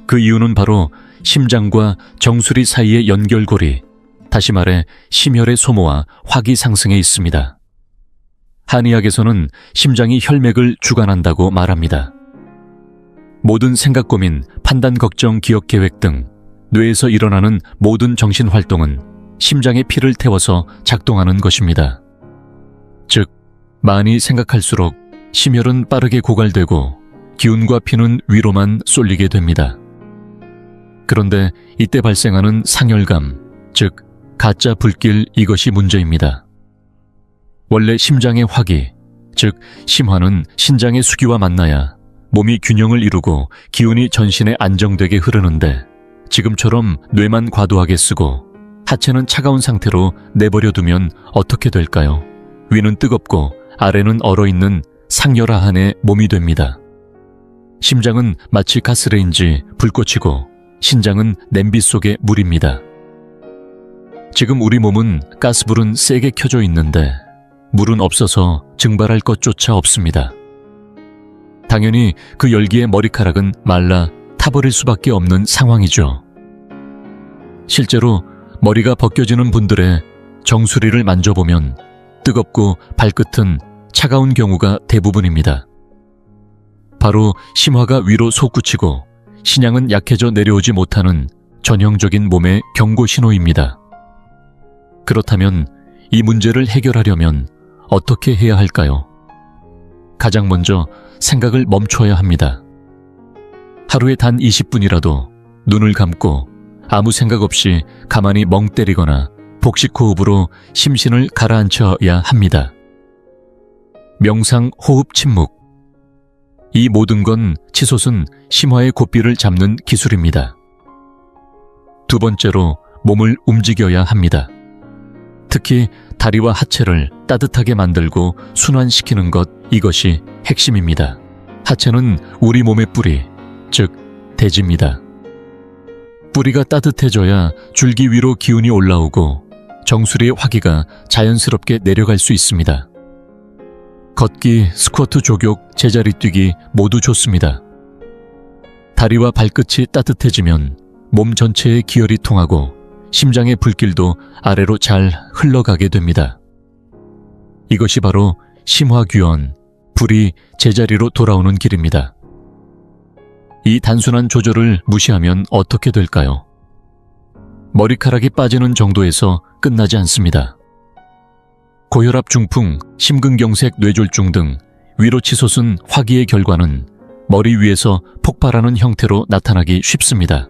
그 이유는 바로 심장과 정수리 사이의 연결고리, 다시 말해 심혈의 소모와 화기 상승에 있습니다. 한의학에서는 심장이 혈맥을 주관한다고 말합니다. 모든 생각, 고민, 판단, 걱정, 기억, 계획 등 뇌에서 일어나는 모든 정신활동은 심장에 피를 태워서 작동하는 것입니다. 즉, 많이 생각할수록 심혈은 빠르게 고갈되고 기운과 피는 위로만 쏠리게 됩니다. 그런데 이때 발생하는 상열감, 즉 가짜 불길, 이것이 문제입니다. 원래 심장의 화기, 즉 심화는 신장의 수기와 만나야 몸이 균형을 이루고 기운이 전신에 안정되게 흐르는데 지금처럼 뇌만 과도하게 쓰고 하체는 차가운 상태로 내버려 두면 어떻게 될까요? 위는 뜨겁고 아래는 얼어있는 상열화한의 몸이 됩니다. 심장은 마치 가스레인지 불꽃이고 신장은 냄비 속의 물입니다. 지금 우리 몸은 가스불은 세게 켜져 있는데 물은 없어서 증발할 것조차 없습니다. 당연히 그 열기에 머리카락은 말라 타버릴 수밖에 없는 상황이죠. 실제로 머리가 벗겨지는 분들의 정수리를 만져보면 뜨겁고 발끝은 차가운 경우가 대부분입니다. 바로 심화가 위로 솟구치고 신양은 약해져 내려오지 못하는 전형적인 몸의 경고 신호입니다. 그렇다면 이 문제를 해결하려면 어떻게 해야 할까요? 가장 먼저 생각을 멈춰야 합니다. 하루에 단 20분이라도 눈을 감고 아무 생각 없이 가만히 멍 때리거나 복식호흡으로 심신을 가라앉혀야 합니다. 명상, 호흡, 침묵. 이 모든 건 치솟은 심화의 고삐를 잡는 기술입니다. 두 번째로 몸을 움직여야 합니다. 특히 다리와 하체를 따뜻하게 만들고 순환시키는 것, 이것이 핵심입니다. 하체는 우리 몸의 뿌리, 즉 대지입니다. 뿌리가 따뜻해져야 줄기 위로 기운이 올라오고 정수리의 화기가 자연스럽게 내려갈 수 있습니다. 걷기, 스쿼트, 조격, 제자리 뛰기 모두 좋습니다. 다리와 발끝이 따뜻해지면 몸 전체에 기혈이 통하고 심장의 불길도 아래로 잘 흘러가게 됩니다. 이것이 바로 심화규현, 불이 제자리로 돌아오는 길입니다. 이 단순한 조절을 무시하면 어떻게 될까요? 머리카락이 빠지는 정도에서 끝나지 않습니다. 고혈압, 중풍, 심근경색, 뇌졸중 등 위로 치솟은 화기의 결과는 머리 위에서 폭발하는 형태로 나타나기 쉽습니다.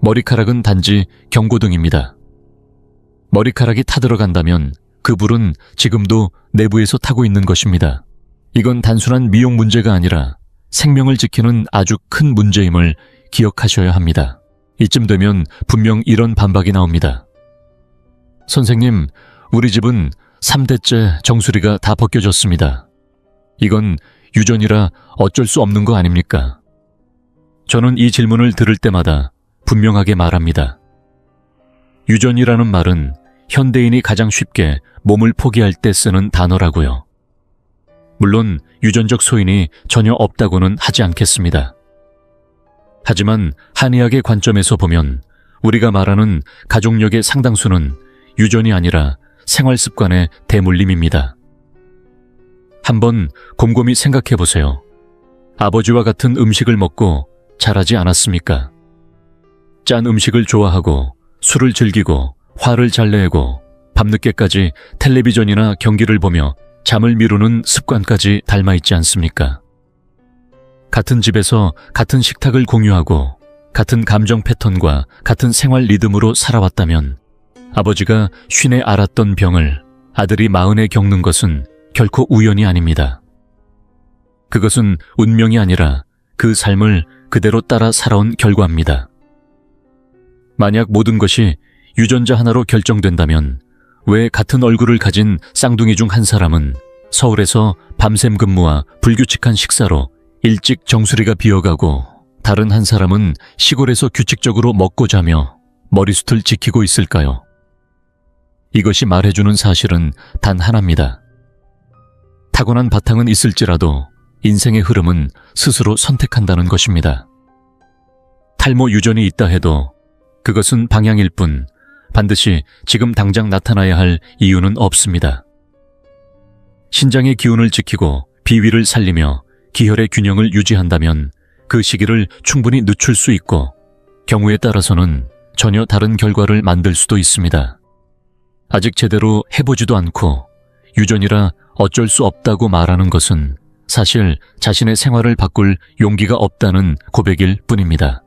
머리카락은 단지 경고등입니다. 머리카락이 타들어간다면 그 불은 지금도 내부에서 타고 있는 것입니다. 이건 단순한 미용 문제가 아니라 생명을 지키는 아주 큰 문제임을 기억하셔야 합니다. 이쯤 되면 분명 이런 반박이 나옵니다. 선생님, 우리 집은 3대째 정수리가 다 벗겨졌습니다. 이건 유전이라 어쩔 수 없는 거 아닙니까? 저는 이 질문을 들을 때마다 분명하게 말합니다. 유전이라는 말은 현대인이 가장 쉽게 몸을 포기할 때 쓰는 단어라고요. 물론 유전적 소인이 전혀 없다고는 하지 않겠습니다. 하지만 한의학의 관점에서 보면 우리가 말하는 가족력의 상당수는 유전이 아니라 생활습관의 대물림입니다. 한번 곰곰이 생각해 보세요. 아버지와 같은 음식을 먹고 자라지 않았습니까? 짠 음식을 좋아하고 술을 즐기고 화를 잘 내고 밤늦게까지 텔레비전이나 경기를 보며 잠을 미루는 습관까지 닮아있지 않습니까? 같은 집에서 같은 식탁을 공유하고 같은 감정 패턴과 같은 생활 리듬으로 살아왔다면 아버지가 50에 앓았던 병을 아들이 40에 겪는 것은 결코 우연이 아닙니다. 그것은 운명이 아니라 그 삶을 그대로 따라 살아온 결과입니다. 만약 모든 것이 유전자 하나로 결정된다면 왜 같은 얼굴을 가진 쌍둥이 중 한 사람은 서울에서 밤샘 근무와 불규칙한 식사로 일찍 정수리가 비어가고 다른 한 사람은 시골에서 규칙적으로 먹고 자며 머리숱을 지키고 있을까요? 이것이 말해주는 사실은 단 하나입니다. 타고난 바탕은 있을지라도 인생의 흐름은 스스로 선택한다는 것입니다. 탈모 유전이 있다 해도 그것은 방향일 뿐 반드시 지금 당장 나타나야 할 이유는 없습니다. 신장의 기운을 지키고 비위를 살리며 기혈의 균형을 유지한다면 그 시기를 충분히 늦출 수 있고 경우에 따라서는 전혀 다른 결과를 만들 수도 있습니다. 아직 제대로 해보지도 않고 유전이라 어쩔 수 없다고 말하는 것은 사실 자신의 생활을 바꿀 용기가 없다는 고백일 뿐입니다.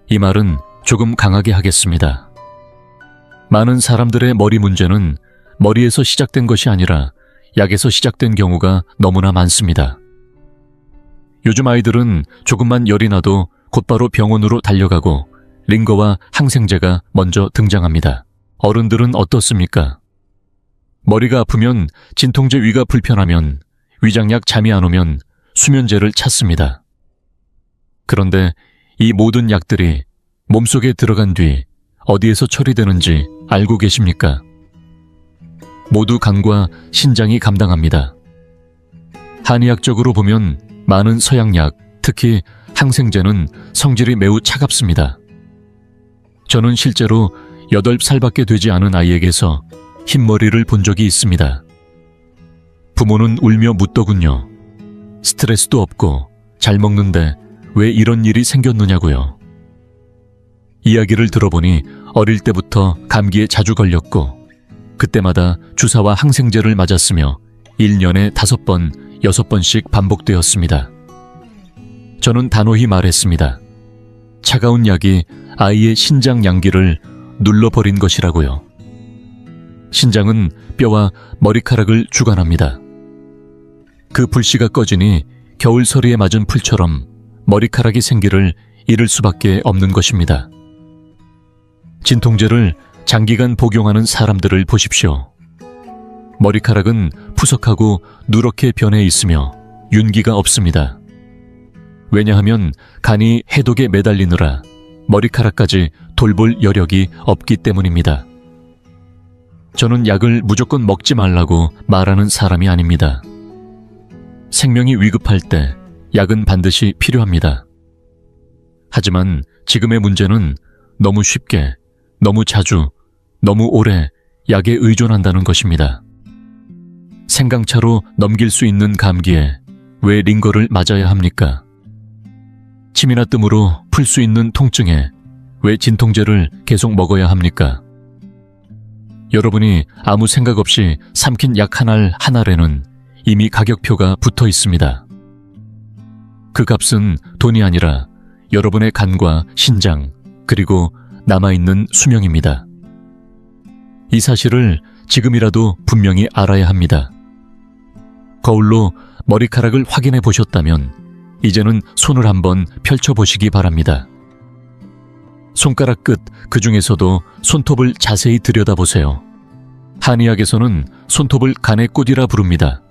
이 말은 조금 강하게 하겠습니다. 많은 사람들의 머리 문제는 머리에서 시작된 것이 아니라 약에서 시작된 경우가 너무나 많습니다. 요즘 아이들은 조금만 열이 나도 곧바로 병원으로 달려가고 링거와 항생제가 먼저 등장합니다. 어른들은 어떻습니까? 머리가 아프면 진통제, 위가 불편하면 위장약, 잠이 안 오면 수면제를 찾습니다. 그런데 이 모든 약들이 몸속에 들어간 뒤 어디에서 처리되는지 알고 계십니까? 모두 간과 신장이 감당합니다. 한의학적으로 보면 많은 서양약, 특히 항생제는 성질이 매우 차갑습니다. 저는 실제로 8살밖에 되지 않은 아이에게서 흰머리를 본 적이 있습니다. 부모는 울며 묻더군요. 스트레스도 없고 잘 먹는데 왜 이런 일이 생겼느냐고요. 이야기를 들어보니 어릴 때부터 감기에 자주 걸렸고 그때마다 주사와 항생제를 맞았으며 1년에 5번, 6번씩 반복되었습니다. 저는 단호히 말했습니다. 차가운 약이 아이의 신장 양기를 눌러버린 것이라고요. 신장은 뼈와 머리카락을 주관합니다. 그 불씨가 꺼지니 겨울서리에 맞은 풀처럼 머리카락이 생기를 잃을 수밖에 없는 것입니다. 진통제를 장기간 복용하는 사람들을 보십시오. 머리카락은 푸석하고 누렇게 변해 있으며 윤기가 없습니다. 왜냐하면 간이 해독에 매달리느라 머리카락까지 돌볼 여력이 없기 때문입니다. 저는 약을 무조건 먹지 말라고 말하는 사람이 아닙니다. 생명이 위급할 때 약은 반드시 필요합니다. 하지만 지금의 문제는 너무 쉽게, 너무 자주, 너무 오래 약에 의존한다는 것입니다. 생강차로 넘길 수 있는 감기에 왜 링거를 맞아야 합니까? 침이나 뜸으로 풀 수 있는 통증에 왜 진통제를 계속 먹어야 합니까? 여러분이 아무 생각 없이 삼킨 약 한 알 한 알에는 이미 가격표가 붙어 있습니다. 그 값은 돈이 아니라 여러분의 간과 신장, 그리고 남아있는 수명입니다. 이 사실을 지금이라도 분명히 알아야 합니다. 거울로 머리카락을 확인해 보셨다면 이제는 손을 한번 펼쳐보시기 바랍니다. 손가락 끝 그 중에서도 손톱을 자세히 들여다보세요. 한의학에서는 손톱을 간의 꽃이라 부릅니다.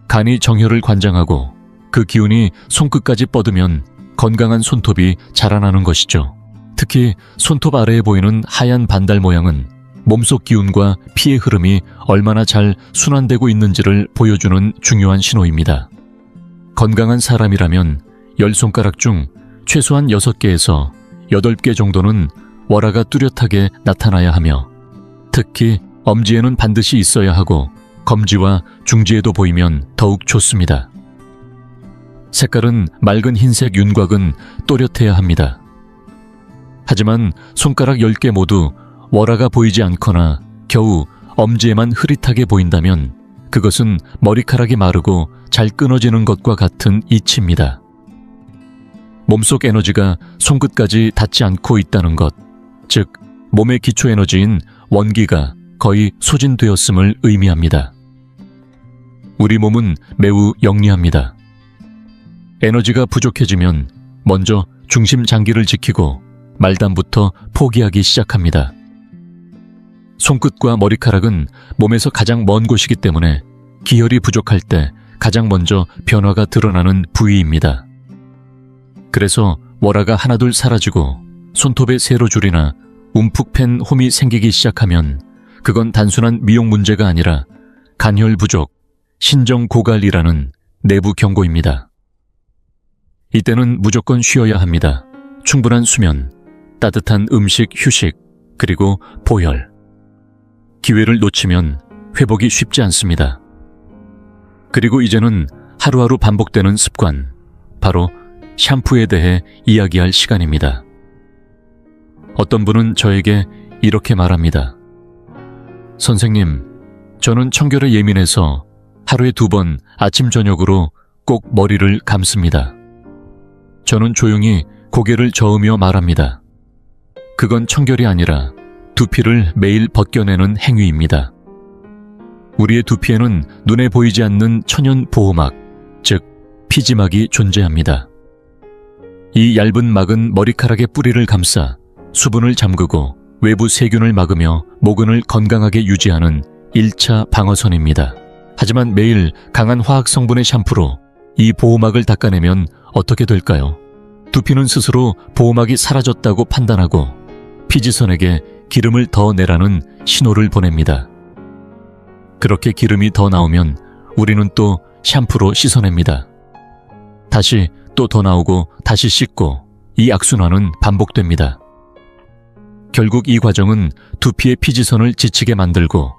간이 정혈을 관장하고 그 기운이 손끝까지 뻗으면 건강한 손톱이 자라나는 것이죠. 특히 손톱 아래에 보이는 하얀 반달 모양은 몸속 기운과 피의 흐름이 얼마나 잘 순환되고 있는지를 보여주는 중요한 신호입니다. 건강한 사람이라면 10손가락 중 최소한 6개에서 8개 정도는 월화가 뚜렷하게 나타나야 하며, 특히 엄지에는 반드시 있어야 하고 검지와 중지에도 보이면 더욱 좋습니다. 색깔은 맑은 흰색 윤곽은 또렷해야 합니다. 하지만 손가락 10개 모두 월화가 보이지 않거나 겨우 엄지에만 흐릿하게 보인다면 그것은 머리카락이 마르고 잘 끊어지는 것과 같은 이치입니다. 몸속 에너지가 손끝까지 닿지 않고 있다는 것, 즉 몸의 기초 에너지인 원기가 거의 소진되었음을 의미합니다. 우리 몸은 매우 영리합니다. 에너지가 부족해지면 먼저 중심 장기를 지키고 말단부터 포기하기 시작합니다. 손끝과 머리카락은 몸에서 가장 먼 곳이기 때문에 기혈이 부족할 때 가장 먼저 변화가 드러나는 부위입니다. 그래서 월화가 하나둘 사라지고 손톱에 세로줄이나 움푹 팬 홈이 생기기 시작하면 그건 단순한 미용 문제가 아니라 간혈 부족, 신정 고갈이라는 내부 경고입니다. 이때는 무조건 쉬어야 합니다. 충분한 수면, 따뜻한 음식, 휴식, 그리고 보혈. 기회를 놓치면 회복이 쉽지 않습니다. 그리고 이제는 하루하루 반복되는 습관, 바로 샴푸에 대해 이야기할 시간입니다. 어떤 분은 저에게 이렇게 말합니다. 선생님, 저는 청결에 예민해서 하루에 2번 아침 저녁으로 꼭 머리를 감습니다. 저는 조용히 고개를 저으며 말합니다. 그건 청결이 아니라 두피를 매일 벗겨내는 행위입니다. 우리의 두피에는 눈에 보이지 않는 천연 보호막, 즉 피지막이 존재합니다. 이 얇은 막은 머리카락의 뿌리를 감싸 수분을 잠그고 외부 세균을 막으며 모근을 건강하게 유지하는 1차 방어선입니다. 하지만 매일 강한 화학 성분의 샴푸로 이 보호막을 닦아내면 어떻게 될까요? 두피는 스스로 보호막이 사라졌다고 판단하고 피지선에게 기름을 더 내라는 신호를 보냅니다. 그렇게 기름이 더 나오면 우리는 또 샴푸로 씻어냅니다. 다시 또 더 나오고 다시 씻고 이 악순환은 반복됩니다. 결국 이 과정은 두피의 피지선을 지치게 만들고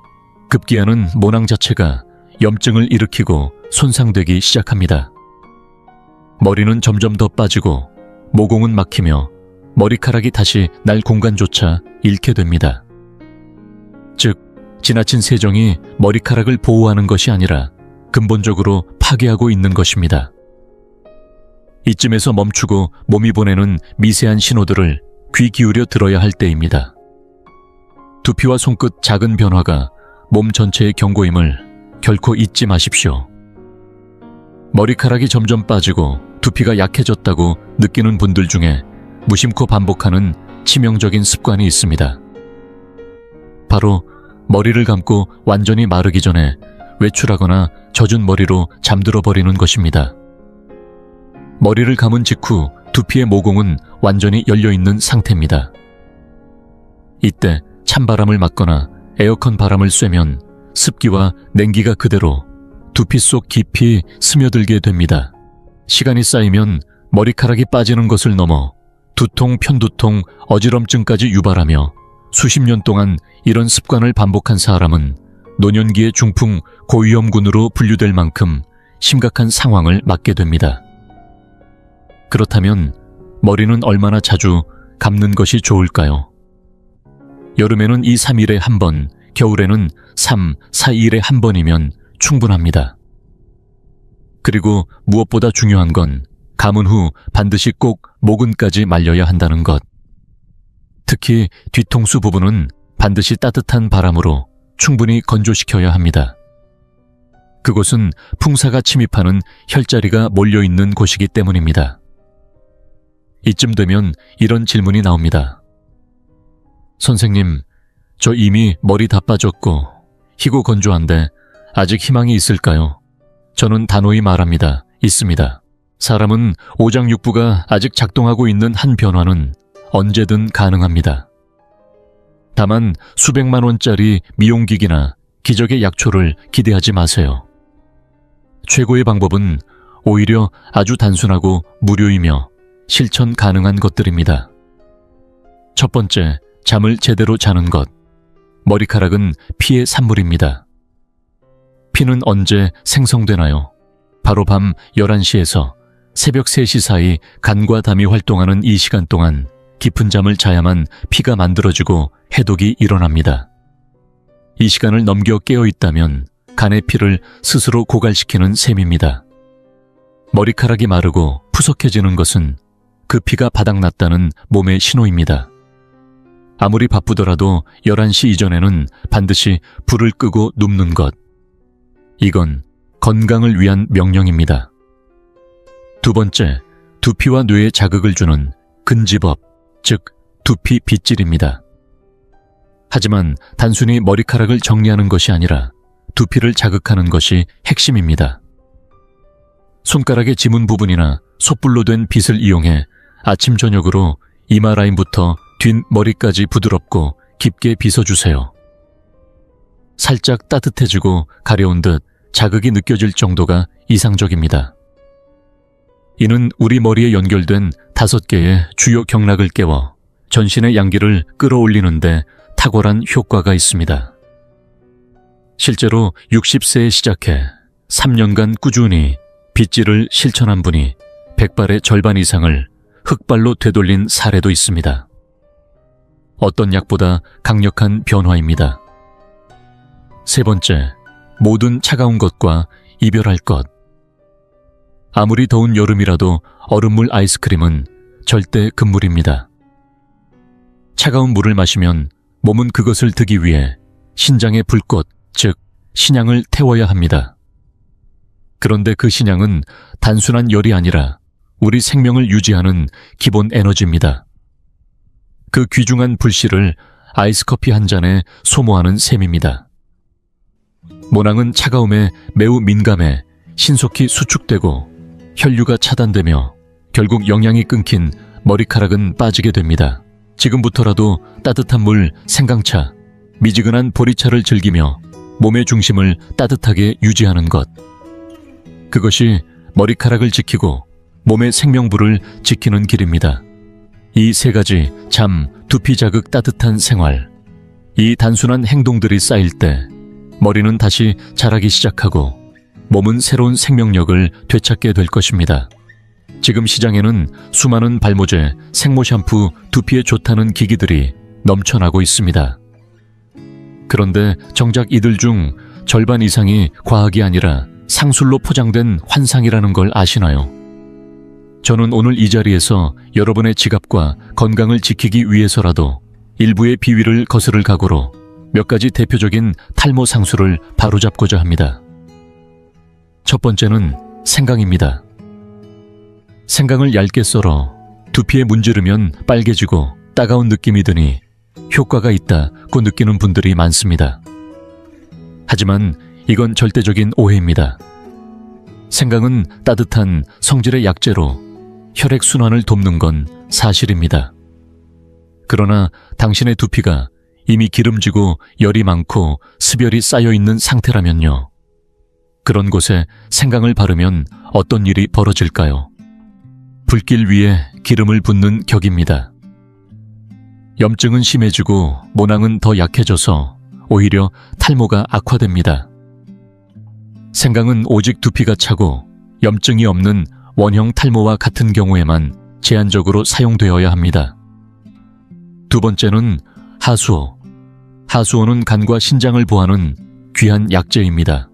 급기야는 모낭 자체가 염증을 일으키고 손상되기 시작합니다. 머리는 점점 더 빠지고 모공은 막히며 머리카락이 다시 날 공간조차 잃게 됩니다. 즉, 지나친 세정이 머리카락을 보호하는 것이 아니라 근본적으로 파괴하고 있는 것입니다. 이쯤에서 멈추고 몸이 보내는 미세한 신호들을 귀 기울여 들어야 할 때입니다. 두피와 손끝 작은 변화가 몸 전체의 경고임을 결코 잊지 마십시오. 머리카락이 점점 빠지고 두피가 약해졌다고 느끼는 분들 중에 무심코 반복하는 치명적인 습관이 있습니다. 바로 머리를 감고 완전히 마르기 전에 외출하거나 젖은 머리로 잠들어 버리는 것입니다. 머리를 감은 직후 두피의 모공은 완전히 열려있는 상태입니다. 이때 찬바람을 맞거나 에어컨 바람을 쐬면 습기와 냉기가 그대로 두피 속 깊이 스며들게 됩니다. 시간이 쌓이면 머리카락이 빠지는 것을 넘어 두통, 편두통, 어지럼증까지 유발하며 수십 년 동안 이런 습관을 반복한 사람은 노년기의 중풍 고위험군으로 분류될 만큼 심각한 상황을 맞게 됩니다. 그렇다면 머리는 얼마나 자주 감는 것이 좋을까요? 여름에는 2, 3일에 한 번, 겨울에는 3, 4일에 한 번이면 충분합니다. 그리고 무엇보다 중요한 건 감은 후 반드시 꼭 모근까지 말려야 한다는 것. 특히 뒤통수 부분은 반드시 따뜻한 바람으로 충분히 건조시켜야 합니다. 그곳은 풍사가 침입하는 혈자리가 몰려있는 곳이기 때문입니다. 이쯤 되면 이런 질문이 나옵니다. 선생님, 저 이미 머리 다 빠졌고 희고 건조한데 아직 희망이 있을까요? 저는 단호히 말합니다. 있습니다. 사람은 오장육부가 아직 작동하고 있는 한 변화는 언제든 가능합니다. 다만 수백만 원짜리 미용기기나 기적의 약초를 기대하지 마세요. 최고의 방법은 오히려 아주 단순하고 무료이며 실천 가능한 것들입니다. 첫 번째, 잠을 제대로 자는 것. 머리카락은 피의 산물입니다. 피는 언제 생성되나요? 바로 밤 11시에서 새벽 3시 사이 간과 담이 활동하는 이 시간 동안 깊은 잠을 자야만 피가 만들어지고 해독이 일어납니다. 이 시간을 넘겨 깨어있다면 간의 피를 스스로 고갈시키는 셈입니다. 머리카락이 마르고 푸석해지는 것은 그 피가 바닥났다는 몸의 신호입니다. 아무리 바쁘더라도 11시 이전에는 반드시 불을 끄고 눕는 것. 이건 건강을 위한 명령입니다. 두 번째, 두피와 뇌에 자극을 주는 근지법, 즉 두피 빗질입니다. 하지만 단순히 머리카락을 정리하는 것이 아니라 두피를 자극하는 것이 핵심입니다. 손가락의 지문 부분이나 솥불로 된 빗을 이용해 아침 저녁으로 이마 라인부터 뒷머리까지 부드럽고 깊게 빗어주세요. 살짝 따뜻해지고 가려운 듯 자극이 느껴질 정도가 이상적입니다. 이는 우리 머리에 연결된 5개의 주요 경락을 깨워 전신의 양기를 끌어올리는데 탁월한 효과가 있습니다. 실제로 60세에 시작해 3년간 꾸준히 빗질을 실천한 분이 백발의 절반 이상을 흑발로 되돌린 사례도 있습니다. 어떤 약보다 강력한 변화입니다. 세 번째, 모든 차가운 것과 이별할 것. 아무리 더운 여름이라도 얼음물 아이스크림은 절대 금물입니다. 차가운 물을 마시면 몸은 그것을 드기 위해 신장의 불꽃, 즉 신양을 태워야 합니다. 그런데 그 신양은 단순한 열이 아니라 우리 생명을 유지하는 기본 에너지입니다. 그 귀중한 불씨를 아이스커피 한 잔에 소모하는 셈입니다. 모낭은 차가움에 매우 민감해 신속히 수축되고 혈류가 차단되며 결국 영양이 끊긴 머리카락은 빠지게 됩니다. 지금부터라도 따뜻한 물, 생강차, 미지근한 보리차를 즐기며 몸의 중심을 따뜻하게 유지하는 것. 그것이 머리카락을 지키고 몸의 생명부를 지키는 길입니다. 이 세 가지 잠, 두피 자극, 따뜻한 생활. 이 단순한 행동들이 쌓일 때 머리는 다시 자라기 시작하고 몸은 새로운 생명력을 되찾게 될 것입니다. 지금 시장에는 수많은 발모제, 생모 샴푸, 두피에 좋다는 기기들이 넘쳐나고 있습니다. 그런데 정작 이들 중 절반 이상이 과학이 아니라 상술로 포장된 환상이라는 걸 아시나요? 저는 오늘 이 자리에서 여러분의 지갑과 건강을 지키기 위해서라도 일부의 비위를 거스를 각오로 몇 가지 대표적인 탈모 상수를 바로잡고자 합니다. 첫 번째는 생강입니다. 생강을 얇게 썰어 두피에 문지르면 빨개지고 따가운 느낌이 드니 효과가 있다고 느끼는 분들이 많습니다. 하지만 이건 절대적인 오해입니다. 생강은 따뜻한 성질의 약재로 혈액순환을 돕는 건 사실입니다. 그러나 당신의 두피가 이미 기름지고 열이 많고 습열이 쌓여있는 상태라면요. 그런 곳에 생강을 바르면 어떤 일이 벌어질까요? 불길 위에 기름을 붓는 격입니다. 염증은 심해지고 모낭은 더 약해져서 오히려 탈모가 악화됩니다. 생강은 오직 두피가 차고 염증이 없는 원형 탈모와 같은 경우에만 제한적으로 사용되어야 합니다. 두 번째는 하수오. 하수오는 간과 신장을 보하는 귀한 약재입니다.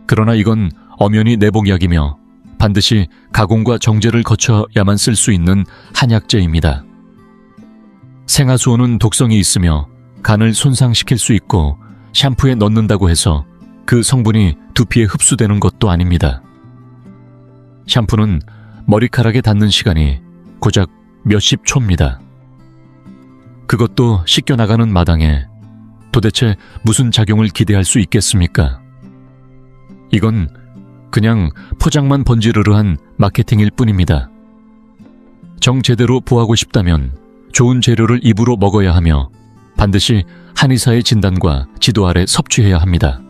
그러나 이건 엄연히 내복약이며 반드시 가공과 정제를 거쳐야만 쓸 수 있는 한약재입니다. 생하수오는 독성이 있으며 간을 손상시킬 수 있고 샴푸에 넣는다고 해서 그 성분이 두피에 흡수되는 것도 아닙니다. 샴푸는 머리카락에 닿는 시간이 고작 몇십 초입니다. 그것도 씻겨나가는 마당에 도대체 무슨 작용을 기대할 수 있겠습니까? 이건 그냥 포장만 번지르르한 마케팅일 뿐입니다. 정 제대로 보하고 싶다면 좋은 재료를 입으로 먹어야 하며 반드시 한의사의 진단과 지도 아래 섭취해야 합니다.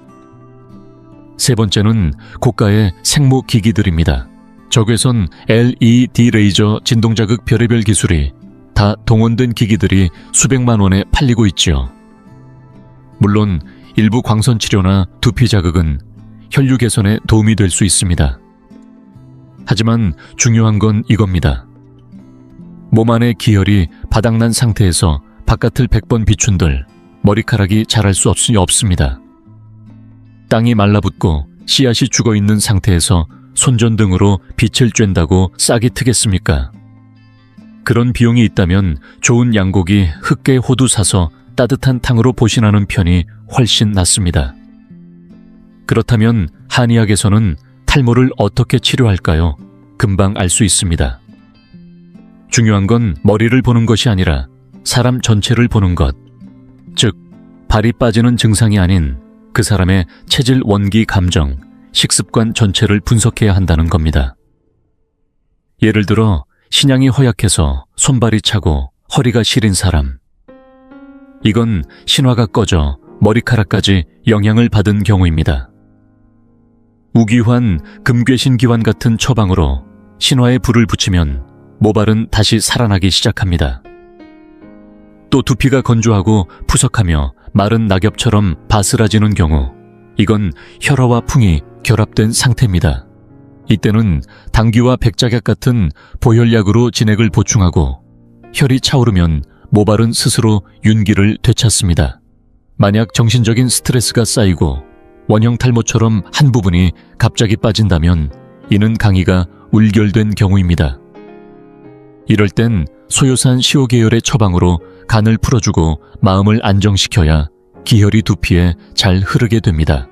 세 번째는 고가의 생모 기기들입니다. 적외선 LED 레이저 진동자극 별의별 기술이 다 동원된 기기들이 수백만 원에 팔리고 있지요. 물론 일부 광선 치료나 두피 자극은 혈류 개선에 도움이 될 수 있습니다. 하지만 중요한 건 이겁니다. 몸 안의 기혈이 바닥난 상태에서 바깥을 100번 비춘들 머리카락이 자랄 수 없습니다. 땅이 말라붙고 씨앗이 죽어있는 상태에서 손전등으로 빛을 쬐다고 싹이 트겠습니까? 그런 비용이 있다면 좋은 양고기 흑개 호두 사서 따뜻한 탕으로 보신하는 편이 훨씬 낫습니다. 그렇다면 한의학에서는 탈모를 어떻게 치료할까요? 금방 알 수 있습니다. 중요한 건 머리를 보는 것이 아니라 사람 전체를 보는 것, 즉 발이 빠지는 증상이 아닌 그 사람의 체질, 원기, 감정, 식습관 전체를 분석해야 한다는 겁니다. 예를 들어 신양이 허약해서 손발이 차고 허리가 시린 사람. 이건 신화가 꺼져 머리카락까지 영향을 받은 경우입니다. 우기환, 금괴신기환 같은 처방으로 신화에 불을 붙이면 모발은 다시 살아나기 시작합니다. 또 두피가 건조하고 푸석하며 마른 낙엽처럼 바스라지는 경우, 이건 혈화와 풍이 결합된 상태입니다. 이때는 당귀와 백작약 같은 보혈약으로 진액을 보충하고 혈이 차오르면 모발은 스스로 윤기를 되찾습니다. 만약 정신적인 스트레스가 쌓이고 원형 탈모처럼 한 부분이 갑자기 빠진다면 이는 강의가 울결된 경우입니다. 이럴 땐 소요산 시오 계열의 처방으로 간을 풀어주고 마음을 안정시켜야 기혈이 두피에 잘 흐르게 됩니다.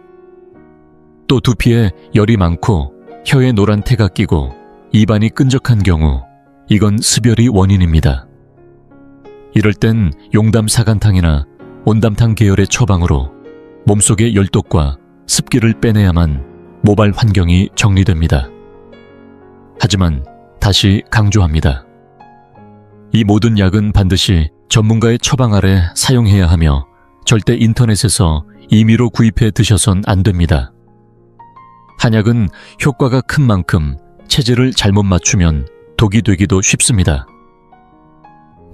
또 두피에 열이 많고 혀에 노란 태가 끼고 입안이 끈적한 경우, 이건 습열이 원인입니다. 이럴 땐 용담 사간탕이나 온담탕 계열의 처방으로 몸속의 열독과 습기를 빼내야만 모발 환경이 정리됩니다. 하지만 다시 강조합니다. 이 모든 약은 반드시 전문가의 처방 아래 사용해야 하며 절대 인터넷에서 임의로 구입해 드셔선 안 됩니다. 한약은 효과가 큰 만큼 체질을 잘못 맞추면 독이 되기도 쉽습니다.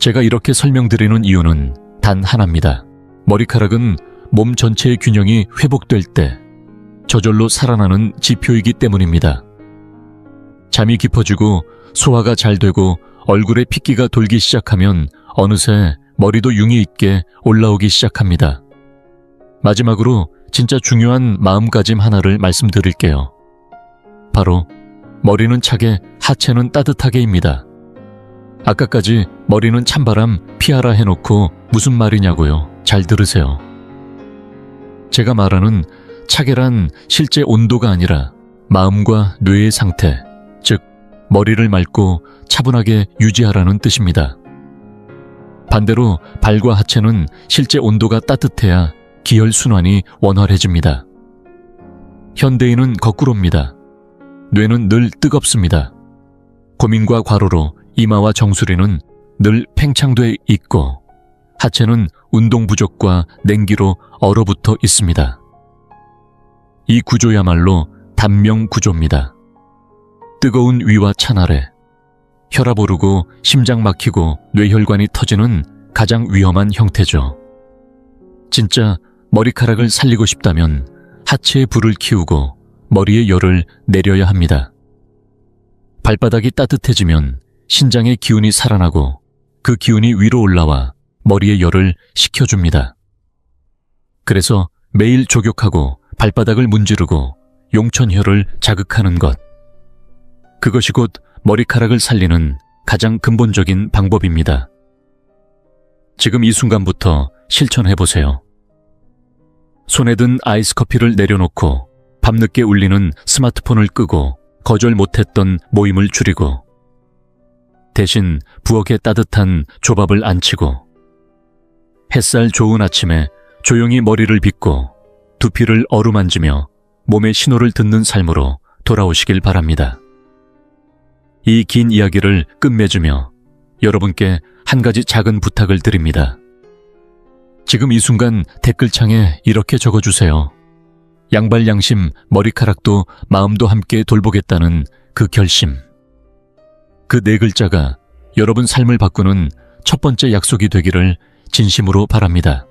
제가 이렇게 설명드리는 이유는 단 하나입니다. 머리카락은 몸 전체의 균형이 회복될 때 저절로 살아나는 지표이기 때문입니다. 잠이 깊어지고 소화가 잘 되고 얼굴에 핏기가 돌기 시작하면 어느새 머리도 융이 있게 올라오기 시작합니다. 마지막으로 진짜 중요한 마음가짐 하나를 말씀드릴게요. 바로 머리는 차게 하체는 따뜻하게입니다. 아까까지 머리는 찬바람 피하라 해놓고 무슨 말이냐고요. 잘 들으세요. 제가 말하는 차게란 실제 온도가 아니라 마음과 뇌의 상태, 즉 머리를 맑고 차분하게 유지하라는 뜻입니다. 반대로 발과 하체는 실제 온도가 따뜻해야 기혈순환이 원활해집니다. 현대인은 거꾸로입니다. 뇌는 늘 뜨겁습니다. 고민과 과로로 이마와 정수리는 늘 팽창돼 있고 하체는 운동 부족과 냉기로 얼어붙어 있습니다. 이 구조야말로 단명 구조입니다. 뜨거운 위와 찬 아래, 혈압 오르고 심장 막히고 뇌혈관이 터지는 가장 위험한 형태죠. 진짜 머리카락을 살리고 싶다면 하체에 불을 키우고 머리에 열을 내려야 합니다. 발바닥이 따뜻해지면 신장의 기운이 살아나고 그 기운이 위로 올라와 머리에 열을 식혀줍니다. 그래서 매일 족욕하고 발바닥을 문지르고 용천혈을 자극하는 것. 그것이 곧 머리카락을 살리는 가장 근본적인 방법입니다. 지금 이 순간부터 실천해보세요. 손에 든 아이스 커피를 내려놓고 밤늦게 울리는 스마트폰을 끄고 거절 못했던 모임을 줄이고 대신 부엌에 따뜻한 조밥을 안치고 햇살 좋은 아침에 조용히 머리를 빗고 두피를 어루만지며 몸의 신호를 듣는 삶으로 돌아오시길 바랍니다. 이 긴 이야기를 끝맺으며 여러분께 한 가지 작은 부탁을 드립니다. 지금 이 순간 댓글창에 이렇게 적어주세요. 양발 양심, 머리카락도 마음도 함께 돌보겠다는 그 결심. 그 네 글자가 여러분 삶을 바꾸는 첫 번째 약속이 되기를 진심으로 바랍니다.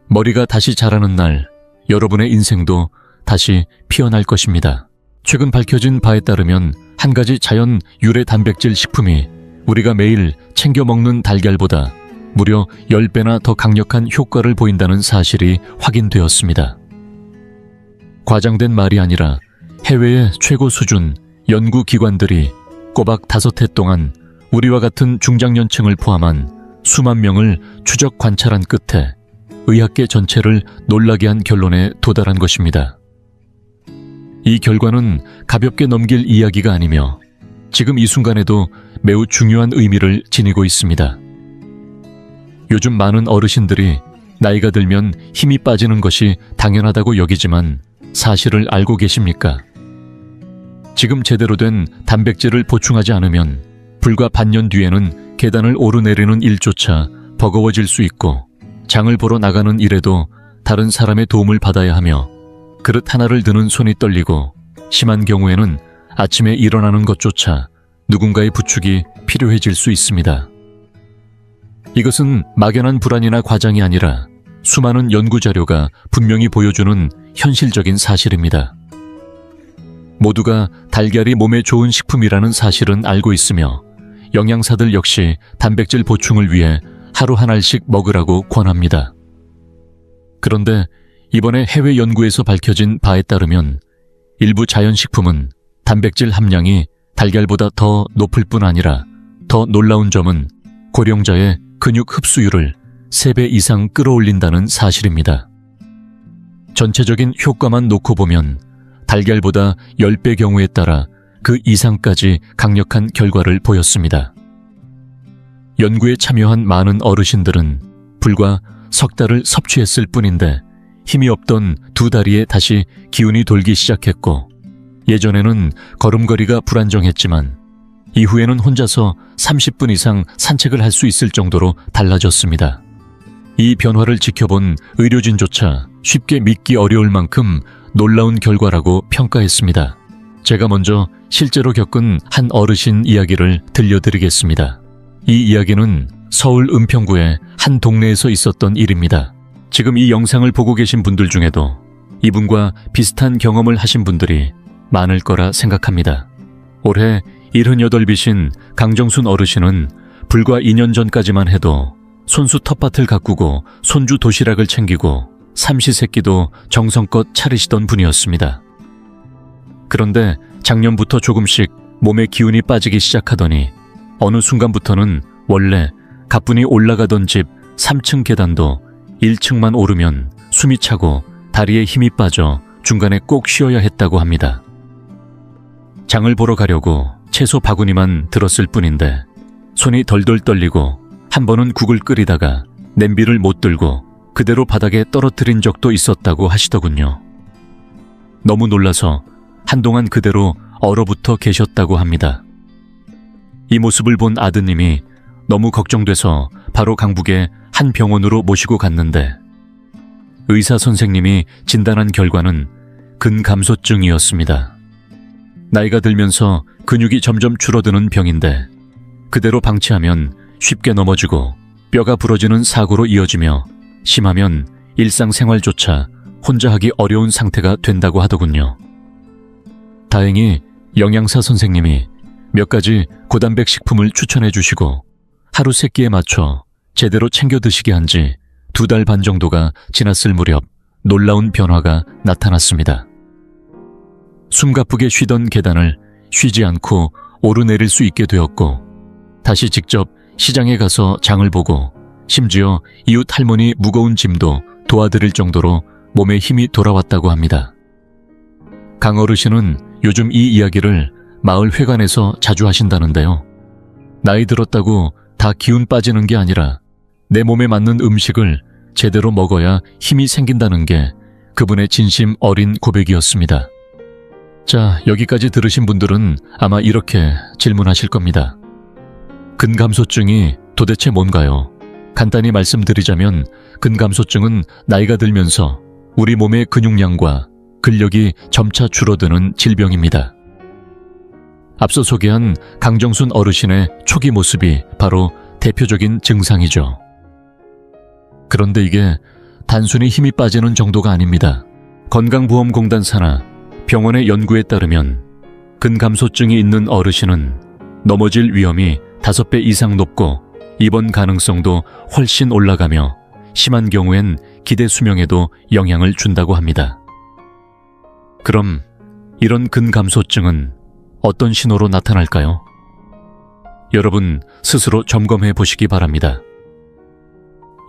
머리가 다시 자라는 날, 여러분의 인생도 다시 피어날 것입니다. 최근 밝혀진 바에 따르면 한 가지 자연 유래 단백질 식품이 우리가 매일 챙겨 먹는 달걀보다 무려 10배나 더 강력한 효과를 보인다는 사실이 확인되었습니다. 과장된 말이 아니라 해외의 최고 수준 연구기관들이 꼬박 5해 동안 우리와 같은 중장년층을 포함한 수만 명을 추적 관찰한 끝에 의학계 전체를 놀라게 한 결론에 도달한 것입니다. 이 결과는 가볍게 넘길 이야기가 아니며 지금 이 순간에도 매우 중요한 의미를 지니고 있습니다. 요즘 많은 어르신들이 나이가 들면 힘이 빠지는 것이 당연하다고 여기지만 사실을 알고 계십니까? 지금 제대로 된 단백질을 보충하지 않으면 불과 반년 뒤에는 계단을 오르내리는 일조차 버거워질 수 있고 장을 보러 나가는 일에도 다른 사람의 도움을 받아야 하며 그릇 하나를 드는 손이 떨리고 심한 경우에는 아침에 일어나는 것조차 누군가의 부축이 필요해질 수 있습니다. 이것은 막연한 불안이나 과장이 아니라 수많은 연구자료가 분명히 보여주는 현실적인 사실입니다. 모두가 달걀이 몸에 좋은 식품이라는 사실은 알고 있으며 영양사들 역시 단백질 보충을 위해 하루 한 알씩 먹으라고 권합니다. 그런데 이번에 해외 연구에서 밝혀진 바에 따르면 일부 자연식품은 단백질 함량이 달걀보다 더 높을 뿐 아니라 더 놀라운 점은 고령자의 근육 흡수율을 3배 이상 끌어올린다는 사실입니다. 전체적인 효과만 놓고 보면 달걀보다 10배 경우에 따라 그 이상까지 강력한 결과를 보였습니다. 연구에 참여한 많은 어르신들은 불과 석 달을 섭취했을 뿐인데 힘이 없던 두 다리에 다시 기운이 돌기 시작했고 예전에는 걸음걸이가 불안정했지만 이후에는 혼자서 30분 이상 산책을 할 수 있을 정도로 달라졌습니다. 이 변화를 지켜본 의료진조차 쉽게 믿기 어려울 만큼 놀라운 결과라고 평가했습니다. 제가 먼저 실제로 겪은 한 어르신 이야기를 들려드리겠습니다. 이 이야기는 서울 은평구의 한 동네에서 있었던 일입니다. 지금 이 영상을 보고 계신 분들 중에도 이분과 비슷한 경험을 하신 분들이 많을 거라 생각합니다. 올해 78이신 강정순 어르신은 불과 2년 전까지만 해도 손수 텃밭을 가꾸고 손주 도시락을 챙기고 삼시세끼도 정성껏 차리시던 분이었습니다. 그런데 작년부터 조금씩 몸에 기운이 빠지기 시작하더니 어느 순간부터는 원래 가뿐히 올라가던 집 3층 계단도 1층만 오르면 숨이 차고 다리에 힘이 빠져 중간에 꼭 쉬어야 했다고 합니다. 장을 보러 가려고 채소 바구니만 들었을 뿐인데 손이 덜덜 떨리고 한 번은 국을 끓이다가 냄비를 못 들고 그대로 바닥에 떨어뜨린 적도 있었다고 하시더군요. 너무 놀라서 한동안 그대로 얼어붙어 계셨다고 합니다. 이 모습을 본 아드님이 너무 걱정돼서 바로 강북의 한 병원으로 모시고 갔는데 의사 선생님이 진단한 결과는 근감소증이었습니다. 나이가 들면서 근육이 점점 줄어드는 병인데 그대로 방치하면 쉽게 넘어지고 뼈가 부러지는 사고로 이어지며 심하면 일상생활조차 혼자 하기 어려운 상태가 된다고 하더군요. 다행히 영양사 선생님이 몇 가지 고단백 식품을 추천해 주시고 하루 3끼에 맞춰 제대로 챙겨 드시게 한 지 2달 반 정도가 지났을 무렵 놀라운 변화가 나타났습니다. 숨가쁘게 쉬던 계단을 쉬지 않고 오르내릴 수 있게 되었고 다시 직접 시장에 가서 장을 보고 심지어 이웃 할머니 무거운 짐도 도와드릴 정도로 몸에 힘이 돌아왔다고 합니다. 강 어르신은 요즘 이 이야기를 마을 회관에서 자주 하신다는데요. 나이 들었다고 다 기운 빠지는 게 아니라 내 몸에 맞는 음식을 제대로 먹어야 힘이 생긴다는 게 그분의 진심 어린 고백이었습니다. 자, 여기까지 들으신 분들은 아마 이렇게 질문하실 겁니다. 근감소증이 도대체 뭔가요? 간단히 말씀드리자면 근감소증은 나이가 들면서 우리 몸의 근육량과 근력이 점차 줄어드는 질병입니다. 앞서 소개한 강정순 어르신의 초기 모습이 바로 대표적인 증상이죠. 그런데 이게 단순히 힘이 빠지는 정도가 아닙니다. 건강보험공단 산하 병원의 연구에 따르면 근감소증이 있는 어르신은 넘어질 위험이 5배 이상 높고 입원 가능성도 훨씬 올라가며 심한 경우엔 기대 수명에도 영향을 준다고 합니다. 그럼 이런 근감소증은 어떤 신호로 나타날까요? 여러분 스스로 점검해 보시기 바랍니다.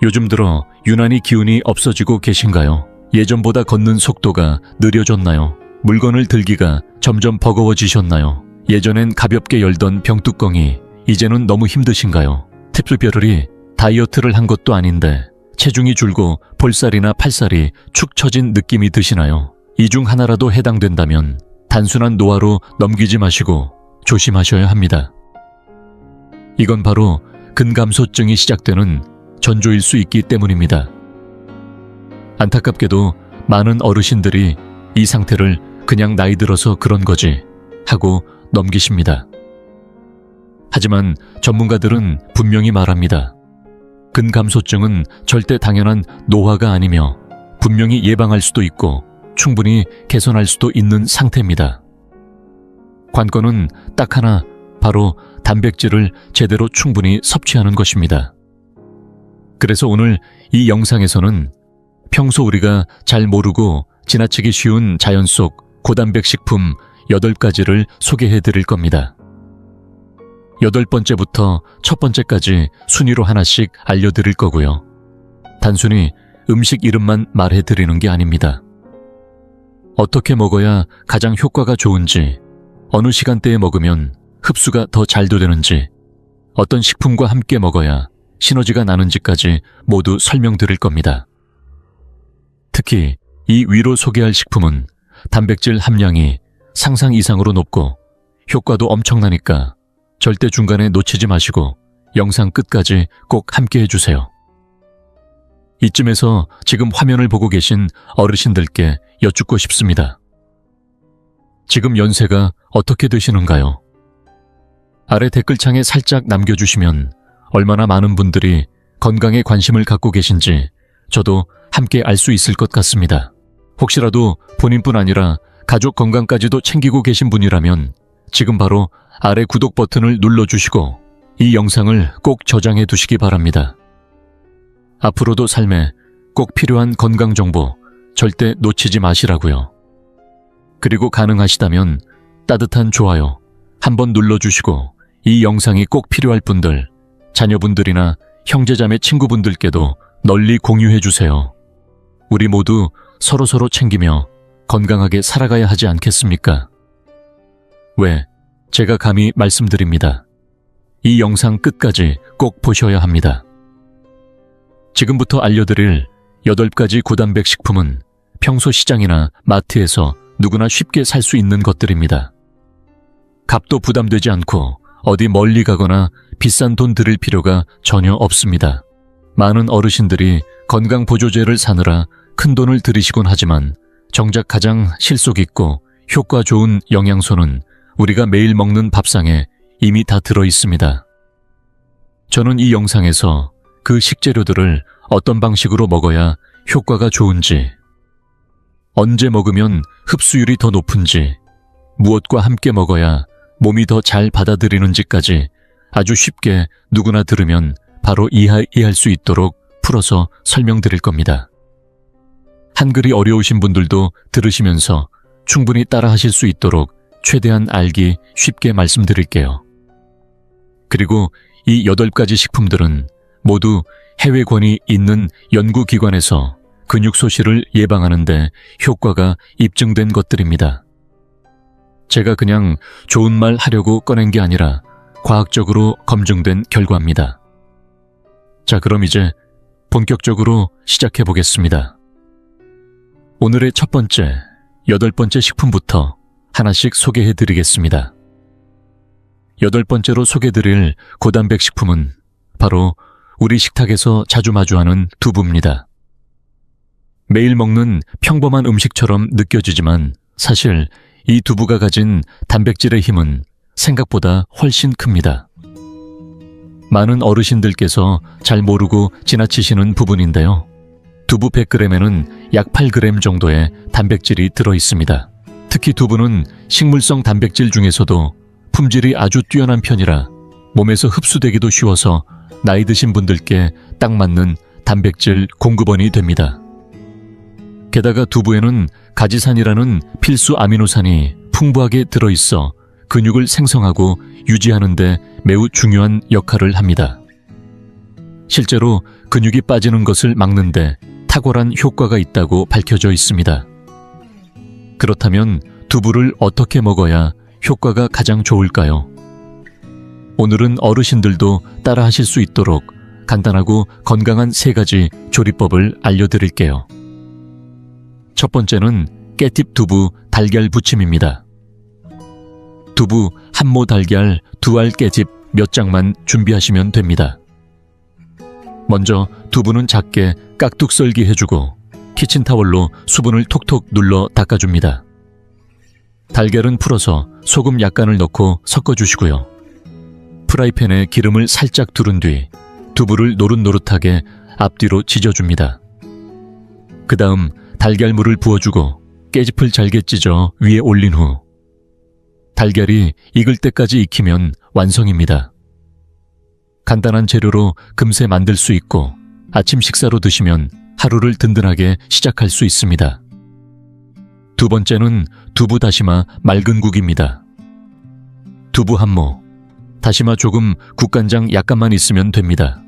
요즘 들어 유난히 기운이 없어지고 계신가요? 예전보다 걷는 속도가 느려졌나요? 물건을 들기가 점점 버거워지셨나요? 예전엔 가볍게 열던 병뚜껑이 이제는 너무 힘드신가요? 특별히 다이어트를 한 것도 아닌데 체중이 줄고 볼살이나 팔살이 축 처진 느낌이 드시나요? 이 중 하나라도 해당된다면 단순한 노화로 넘기지 마시고 조심하셔야 합니다. 이건 바로 근감소증이 시작되는 전조일 수 있기 때문입니다. 안타깝게도 많은 어르신들이 이 상태를 그냥 나이 들어서 그런 거지 하고 넘기십니다. 하지만 전문가들은 분명히 말합니다. 근감소증은 절대 당연한 노화가 아니며 분명히 예방할 수도 있고 충분히 개선할 수도 있는 상태입니다. 관건은 딱 하나, 바로 단백질을 제대로 충분히 섭취하는 것입니다. 그래서 오늘 이 영상에서는 평소 우리가 잘 모르고 지나치기 쉬운 자연 속 고단백 식품 8가지를 소개해 드릴 겁니다. 8번째부터 첫 번째까지 순위로 하나씩 알려드릴 거고요. 단순히 음식 이름만 말해 드리는 게 아닙니다. 어떻게 먹어야 가장 효과가 좋은지, 어느 시간대에 먹으면 흡수가 더 잘 되는지, 어떤 식품과 함께 먹어야 시너지가 나는지까지 모두 설명드릴 겁니다. 특히 이 위로 소개할 식품은 단백질 함량이 상상 이상으로 높고 효과도 엄청나니까 절대 중간에 놓치지 마시고 영상 끝까지 꼭 함께 해주세요. 이쯤에서 지금 화면을 보고 계신 어르신들께 여쭙고 싶습니다. 지금 연세가 어떻게 되시는가요? 아래 댓글창에 살짝 남겨주시면 얼마나 많은 분들이 건강에 관심을 갖고 계신지 저도 함께 알 수 있을 것 같습니다. 혹시라도 본인뿐 아니라 가족 건강까지도 챙기고 계신 분이라면 지금 바로 아래 구독 버튼을 눌러주시고 이 영상을 꼭 저장해 두시기 바랍니다. 앞으로도 삶에 꼭 필요한 건강 정보 절대 놓치지 마시라고요. 그리고 가능하시다면 따뜻한 좋아요 한번 눌러주시고 이 영상이 꼭 필요할 분들, 자녀분들이나 형제자매 친구분들께도 널리 공유해주세요. 우리 모두 서로서로 챙기며 건강하게 살아가야 하지 않겠습니까? 왜? 제가 감히 말씀드립니다. 이 영상 끝까지 꼭 보셔야 합니다. 지금부터 알려드릴 8가지 고단백 식품은 평소 시장이나 마트에서 누구나 쉽게 살 수 있는 것들입니다. 값도 부담되지 않고 어디 멀리 가거나 비싼 돈 들일 필요가 전혀 없습니다. 많은 어르신들이 건강보조제를 사느라 큰 돈을 들이시곤 하지만 정작 가장 실속 있고 효과 좋은 영양소는 우리가 매일 먹는 밥상에 이미 다 들어 있습니다. 저는 이 영상에서 그 식재료들을 어떤 방식으로 먹어야 효과가 좋은지, 언제 먹으면 흡수율이 더 높은지, 무엇과 함께 먹어야 몸이 더 잘 받아들이는지까지 아주 쉽게 누구나 들으면 바로 이해할 수 있도록 풀어서 설명드릴 겁니다. 한글이 어려우신 분들도 들으시면서 충분히 따라하실 수 있도록 최대한 알기 쉽게 말씀드릴게요. 그리고 이 8가지 식품들은 모두 해외 권위 있는 연구기관에서 근육 소실을 예방하는 데 효과가 입증된 것들입니다. 제가 그냥 좋은 말 하려고 꺼낸 게 아니라 과학적으로 검증된 결과입니다. 자, 그럼 이제 본격적으로 시작해 보겠습니다. 오늘의 첫 번째, 8번째 식품부터 하나씩 소개해 드리겠습니다. 8번째로 소개드릴 고단백 식품은 바로 우리 식탁에서 자주 마주하는 두부입니다. 매일 먹는 평범한 음식처럼 느껴지지만 사실 이 두부가 가진 단백질의 힘은 생각보다 훨씬 큽니다. 많은 어르신들께서 잘 모르고 지나치시는 부분인데요. 두부 100g에는 약 8g 정도의 단백질이 들어 있습니다. 특히 두부는 식물성 단백질 중에서도 품질이 아주 뛰어난 편이라 몸에서 흡수되기도 쉬워서 나이 드신 분들께 딱 맞는 단백질 공급원이 됩니다. 게다가 두부에는 가지산이라는 필수 아미노산이 풍부하게 들어있어 근육을 생성하고 유지하는 데 매우 중요한 역할을 합니다. 실제로 근육이 빠지는 것을 막는 데 탁월한 효과가 있다고 밝혀져 있습니다. 그렇다면 두부를 어떻게 먹어야 효과가 가장 좋을까요? 오늘은 어르신들도 따라 하실 수 있도록 간단하고 건강한 3가지 조리법을 알려드릴게요. 첫 번째는 깨팁 두부 달걀 부침입니다. 두부 한 모 달걀 2알 깨집 몇 장만 준비하시면 됩니다. 먼저 두부는 작게 깍둑 썰기 해주고 키친타월로 수분을 톡톡 눌러 닦아줍니다. 달걀은 풀어서 소금 약간을 넣고 섞어주시고요. 프라이팬에 기름을 살짝 두른 뒤 두부를 노릇노릇하게 앞뒤로 지져줍니다. 그 다음 달걀물을 부어주고 깨짚을 잘게 찢어 위에 올린 후 달걀이 익을 때까지 익히면 완성입니다. 간단한 재료로 금세 만들 수 있고 아침 식사로 드시면 하루를 든든하게 시작할 수 있습니다. 두 번째는 두부 다시마 맑은 국입니다. 두부 한 모, 다시마 조금, 국간장 약간만 있으면 됩니다.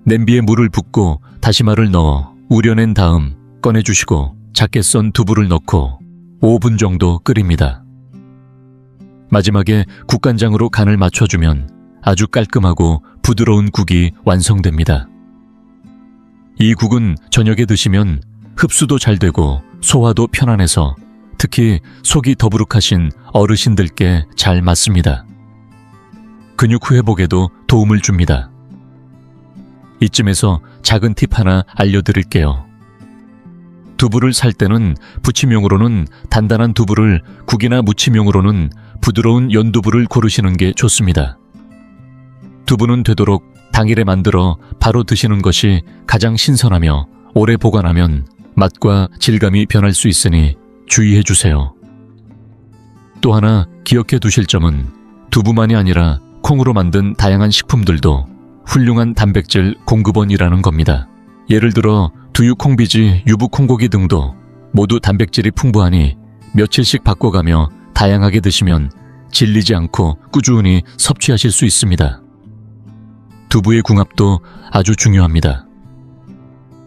냄비에 물을 붓고 다시마를 넣어 우려낸 다음 꺼내주시고 작게 썬 두부를 넣고 5분 정도 끓입니다. 마지막에 국간장으로 간을 맞춰주면 아주 깔끔하고 부드러운 국이 완성됩니다. 이 국은 저녁에 드시면 흡수도 잘 되고 소화도 편안해서 특히 속이 더부룩하신 어르신들께 잘 맞습니다. 근육 회복에도 도움을 줍니다. 이쯤에서 작은 팁 하나 알려드릴게요. 두부를 살 때는 부침용으로는 단단한 두부를, 국이나 무침용으로는 부드러운 연두부를 고르시는 게 좋습니다. 두부는 되도록 당일에 만들어 바로 드시는 것이 가장 신선하며 오래 보관하면 맛과 질감이 변할 수 있으니 주의해 주세요. 또 하나 기억해 두실 점은 두부만이 아니라 콩으로 만든 다양한 식품들도 훌륭한 단백질 공급원이라는 겁니다. 예를 들어 두유 콩비지, 유부 콩고기 등도 모두 단백질이 풍부하니 며칠씩 바꿔가며 다양하게 드시면 질리지 않고 꾸준히 섭취하실 수 있습니다. 두부의 궁합도 아주 중요합니다.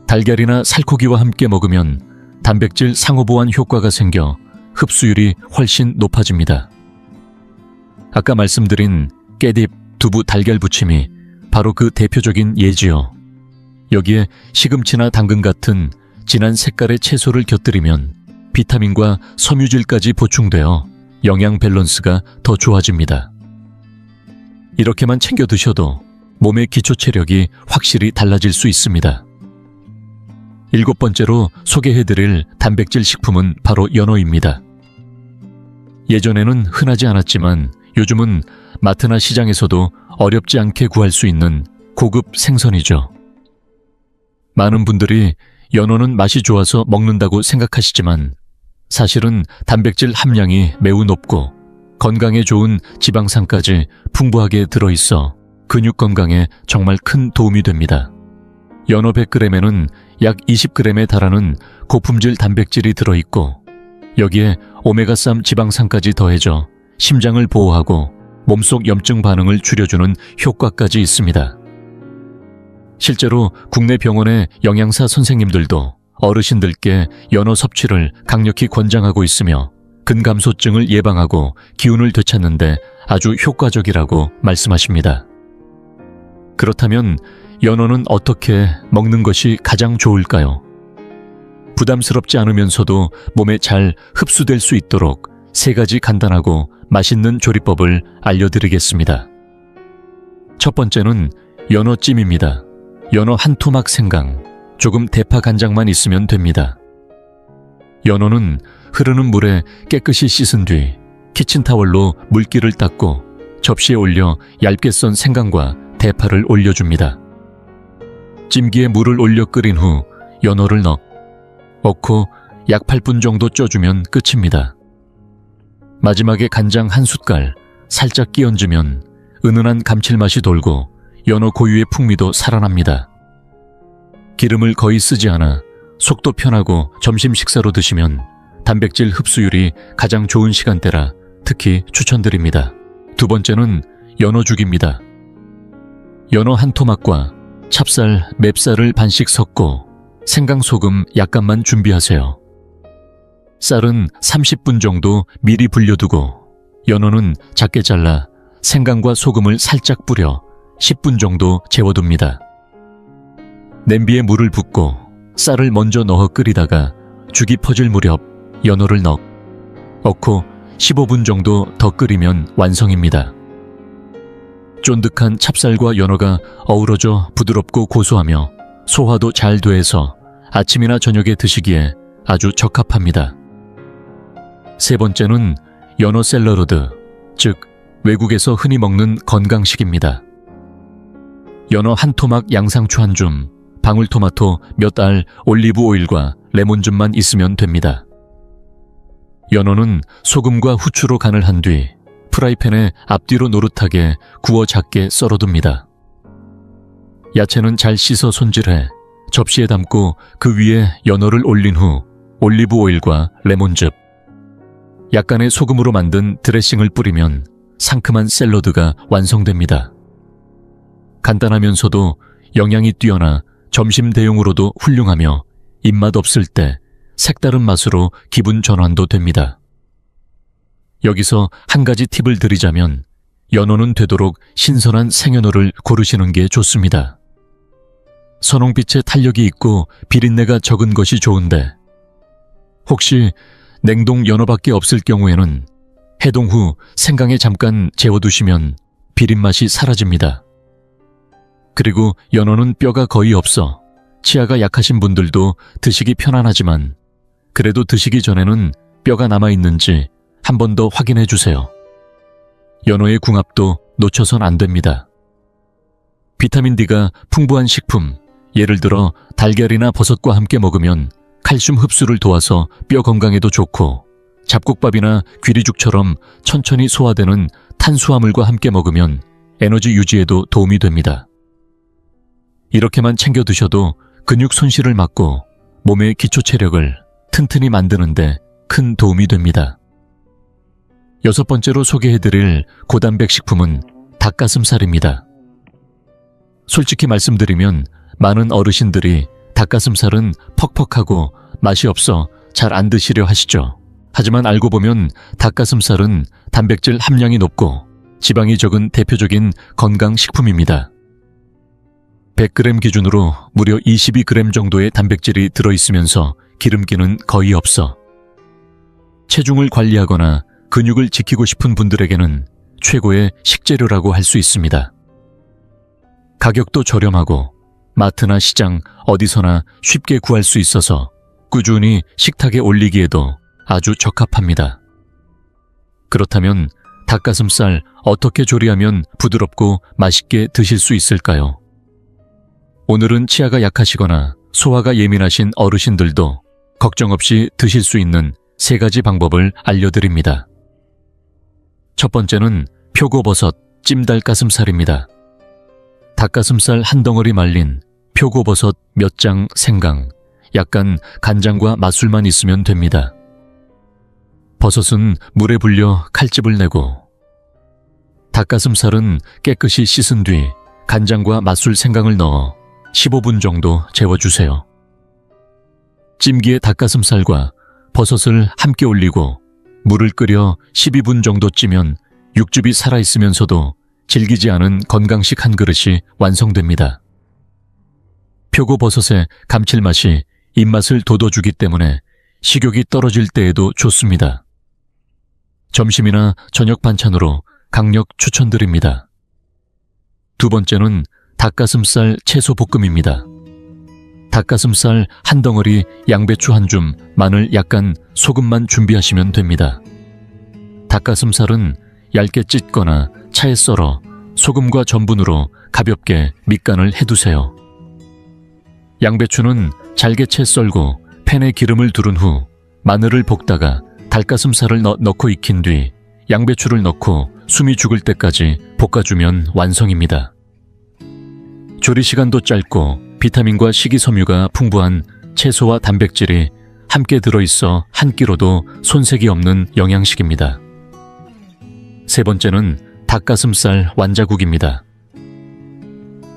달걀이나 살코기와 함께 먹으면 단백질 상호보완 효과가 생겨 흡수율이 훨씬 높아집니다. 아까 말씀드린 깻잎, 두부, 달걀 부침이 바로 그 대표적인 예지요. 여기에 시금치나 당근 같은 진한 색깔의 채소를 곁들이면 비타민과 섬유질까지 보충되어 영양 밸런스가 더 좋아집니다. 이렇게만 챙겨 드셔도 몸의 기초 체력이 확실히 달라질 수 있습니다. 7번째로 소개해드릴 단백질 식품은 바로 연어입니다. 예전에는 흔하지 않았지만 요즘은 마트나 시장에서도 어렵지 않게 구할 수 있는 고급 생선이죠. 많은 분들이 연어는 맛이 좋아서 먹는다고 생각하시지만 사실은 단백질 함량이 매우 높고 건강에 좋은 지방산까지 풍부하게 들어있어 근육 건강에 정말 큰 도움이 됩니다. 연어 100g에는 약 20g에 달하는 고품질 단백질이 들어있고 여기에 오메가3 지방산까지 더해져 심장을 보호하고 몸속 염증 반응을 줄여주는 효과까지 있습니다. 실제로 국내 병원의 영양사 선생님들도 어르신들께 연어 섭취를 강력히 권장하고 있으며 근감소증을 예방하고 기운을 되찾는 데 아주 효과적이라고 말씀하십니다. 그렇다면 연어는 어떻게 먹는 것이 가장 좋을까요? 부담스럽지 않으면서도 몸에 잘 흡수될 수 있도록 3가지 간단하고 맛있는 조리법을 알려드리겠습니다. 첫 번째는 연어찜입니다. 연어 한 토막 생강, 조금 대파 간장만 있으면 됩니다. 연어는 흐르는 물에 깨끗이 씻은 뒤 키친타월로 물기를 닦고 접시에 올려 얇게 썬 생강과 대파를 올려줍니다. 찜기에 물을 올려 끓인 후 연어를 넣고 약 8분 정도 쪄주면 끝입니다. 마지막에 간장 한 숟갈 살짝 끼얹으면 은은한 감칠맛이 돌고 연어 고유의 풍미도 살아납니다. 기름을 거의 쓰지 않아 속도 편하고 점심 식사로 드시면 단백질 흡수율이 가장 좋은 시간대라 특히 추천드립니다. 두 번째는 연어죽입니다. 연어 한 토막과 찹쌀, 맵쌀을 반씩 섞고 생강소금 약간만 준비하세요. 쌀은 30분 정도 미리 불려두고 연어는 작게 잘라 생강과 소금을 살짝 뿌려 10분 정도 재워둡니다. 냄비에 물을 붓고 쌀을 먼저 넣어 끓이다가 죽이 퍼질 무렵 연어를 넣고 15분 정도 더 끓이면 완성입니다. 쫀득한 찹쌀과 연어가 어우러져 부드럽고 고소하며 소화도 잘 돼서 아침이나 저녁에 드시기에 아주 적합합니다. 세 번째는 연어 샐러드, 즉 외국에서 흔히 먹는 건강식입니다. 연어 한 토막 양상추 한 줌, 방울토마토 몇 알, 올리브 오일과 레몬즙만 있으면 됩니다. 연어는 소금과 후추로 간을 한 뒤 프라이팬에 앞뒤로 노릇하게 구워 작게 썰어둡니다. 야채는 잘 씻어 손질해 접시에 담고 그 위에 연어를 올린 후 올리브 오일과 레몬즙, 약간의 소금으로 만든 드레싱을 뿌리면 상큼한 샐러드가 완성됩니다. 간단하면서도 영양이 뛰어나 점심 대용으로도 훌륭하며 입맛 없을 때 색다른 맛으로 기분 전환도 됩니다. 여기서 한 가지 팁을 드리자면 연어는 되도록 신선한 생연어를 고르시는 게 좋습니다. 선홍빛에 탄력이 있고 비린내가 적은 것이 좋은데 혹시 냉동 연어밖에 없을 경우에는 해동 후 생강에 잠깐 재워두시면 비린맛이 사라집니다. 그리고 연어는 뼈가 거의 없어 치아가 약하신 분들도 드시기 편안하지만 그래도 드시기 전에는 뼈가 남아있는지 한 번 더 확인해 주세요. 연어의 궁합도 놓쳐선 안 됩니다. 비타민 D가 풍부한 식품, 예를 들어 달걀이나 버섯과 함께 먹으면 칼슘 흡수를 도와서 뼈 건강에도 좋고 잡곡밥이나 귀리죽처럼 천천히 소화되는 탄수화물과 함께 먹으면 에너지 유지에도 도움이 됩니다. 이렇게만 챙겨 드셔도 근육 손실을 막고 몸의 기초 체력을 튼튼히 만드는 데 큰 도움이 됩니다. 여섯 번째로 소개해드릴 고단백 식품은 닭가슴살입니다. 솔직히 말씀드리면 많은 어르신들이 닭가슴살은 퍽퍽하고 맛이 없어 잘 안 드시려 하시죠. 하지만 알고 보면 닭가슴살은 단백질 함량이 높고 지방이 적은 대표적인 건강식품입니다. 100g 기준으로 무려 22g 정도의 단백질이 들어있으면서 기름기는 거의 없어 체중을 관리하거나 근육을 지키고 싶은 분들에게는 최고의 식재료라고 할 수 있습니다. 가격도 저렴하고 마트나 시장 어디서나 쉽게 구할 수 있어서 꾸준히 식탁에 올리기에도 아주 적합합니다. 그렇다면 닭가슴살 어떻게 조리하면 부드럽고 맛있게 드실 수 있을까요? 오늘은 치아가 약하시거나 소화가 예민하신 어르신들도 걱정 없이 드실 수 있는 3가지 방법을 알려드립니다. 첫 번째는 표고버섯 찜닭가슴살입니다. 닭가슴살 한 덩어리 말린 표고버섯 몇 장 생강, 약간 간장과 맛술만 있으면 됩니다. 버섯은 물에 불려 칼집을 내고 닭가슴살은 깨끗이 씻은 뒤 간장과 맛술 생강을 넣어 15분 정도 재워주세요. 찜기에 닭가슴살과 버섯을 함께 올리고 물을 끓여 12분 정도 찌면 육즙이 살아있으면서도 질기지 않은 건강식 한 그릇이 완성됩니다. 표고버섯의 감칠맛이 입맛을 돋워주기 때문에 식욕이 떨어질 때에도 좋습니다. 점심이나 저녁 반찬으로 강력 추천드립니다. 두 번째는 닭가슴살 채소 볶음입니다. 닭가슴살 한 덩어리, 양배추 한 줌, 마늘 약간, 소금만 준비하시면 됩니다. 닭가슴살은 얇게 찢거나 차에 썰어 소금과 전분으로 가볍게 밑간을 해두세요. 양배추는 잘게 채 썰고 팬에 기름을 두른 후 마늘을 볶다가 닭가슴살을 넣고 익힌 뒤 양배추를 넣고 숨이 죽을 때까지 볶아주면 완성입니다. 조리 시간도 짧고 비타민과 식이섬유가 풍부한 채소와 단백질이 함께 들어있어 한 끼로도 손색이 없는 영양식입니다. 세 번째는 닭가슴살 완자국입니다.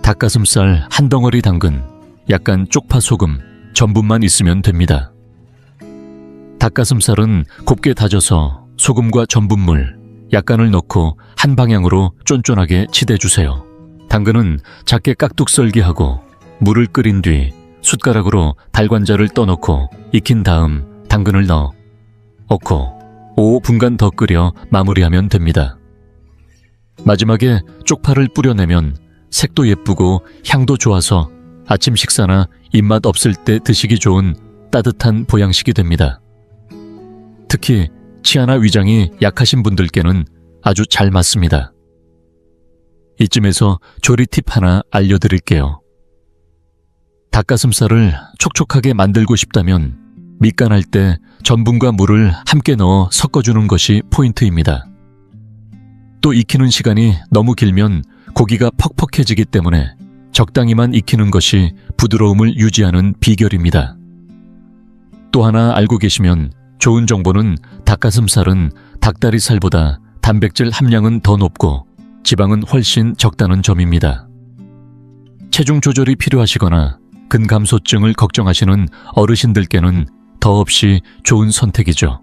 닭가슴살 한 덩어리 당근, 약간 쪽파 소금, 전분만 있으면 됩니다. 닭가슴살은 곱게 다져서 소금과 전분물, 약간을 넣고 한 방향으로 쫀쫀하게 치대주세요. 당근은 작게 깍둑 썰기 하고 물을 끓인 뒤 숟가락으로 달관자를 떠넣고 익힌 다음 당근을 넣고 5분간 더 끓여 마무리하면 됩니다. 마지막에 쪽파를 뿌려내면 색도 예쁘고 향도 좋아서 아침 식사나 입맛 없을 때 드시기 좋은 따뜻한 보양식이 됩니다. 특히 치아나 위장이 약하신 분들께는 아주 잘 맞습니다. 이쯤에서 조리 팁 하나 알려드릴게요. 닭가슴살을 촉촉하게 만들고 싶다면 밑간할 때 전분과 물을 함께 넣어 섞어주는 것이 포인트입니다. 또 익히는 시간이 너무 길면 고기가 퍽퍽해지기 때문에 적당히만 익히는 것이 부드러움을 유지하는 비결입니다. 또 하나 알고 계시면 좋은 정보는 닭가슴살은 닭다리살보다 단백질 함량은 더 높고 지방은 훨씬 적다는 점입니다. 체중 조절이 필요하시거나 근감소증을 걱정하시는 어르신들께는 더없이 좋은 선택이죠.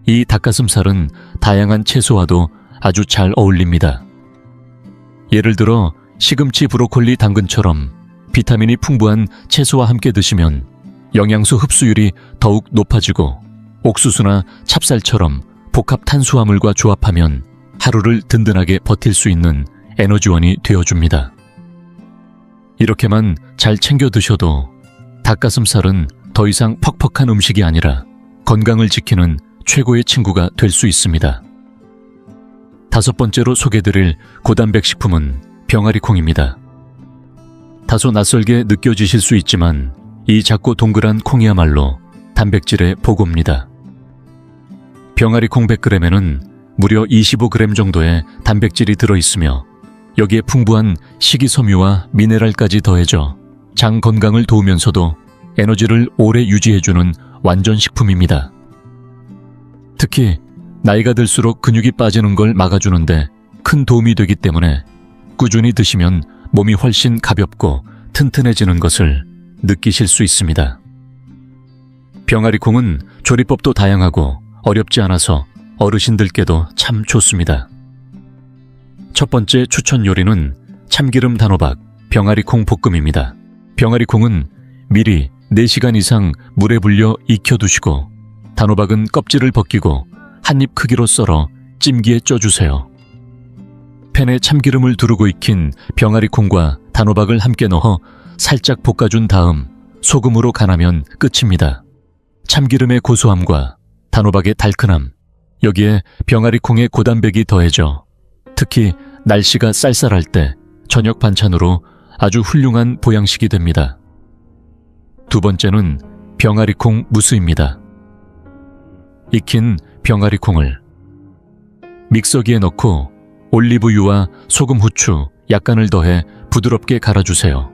이 닭가슴살은 다양한 채소와도 아주 잘 어울립니다. 예를 들어 시금치, 브로콜리, 당근처럼 비타민이 풍부한 채소와 함께 드시면 영양소 흡수율이 더욱 높아지고 옥수수나 찹쌀처럼 복합 탄수화물과 조합하면 하루를 든든하게 버틸 수 있는 에너지원이 되어줍니다. 이렇게만 잘 챙겨 드셔도 닭가슴살은 더 이상 퍽퍽한 음식이 아니라 건강을 지키는 최고의 친구가 될 수 있습니다. 다섯 번째로 소개드릴 고단백 식품은 병아리콩입니다. 다소 낯설게 느껴지실 수 있지만 이 작고 동그란 콩이야말로 단백질의 보고입니다. 병아리콩 100g에는 무려 25g 정도의 단백질이 들어있으며 여기에 풍부한 식이섬유와 미네랄까지 더해져 장 건강을 도우면서도 에너지를 오래 유지해주는 완전 식품입니다. 특히 나이가 들수록 근육이 빠지는 걸 막아주는데 큰 도움이 되기 때문에 꾸준히 드시면 몸이 훨씬 가볍고 튼튼해지는 것을 느끼실 수 있습니다. 병아리콩은 조리법도 다양하고 어렵지 않아서 어르신들께도 참 좋습니다. 첫 번째 추천 요리는 참기름 단호박 병아리콩 볶음입니다. 병아리콩은 미리 4시간 이상 물에 불려 익혀두시고 단호박은 껍질을 벗기고 한입 크기로 썰어 찜기에 쪄주세요. 팬에 참기름을 두르고 익힌 병아리콩과 단호박을 함께 넣어 살짝 볶아준 다음 소금으로 간하면 끝입니다. 참기름의 고소함과 단호박의 달큰함, 여기에 병아리콩의 고단백이 더해져 특히 날씨가 쌀쌀할 때 저녁 반찬으로 아주 훌륭한 보양식이 됩니다. 두 번째는 병아리콩 무스입니다. 익힌 병아리콩을 믹서기에 넣고 올리브유와 소금, 후추 약간을 더해 부드럽게 갈아주세요.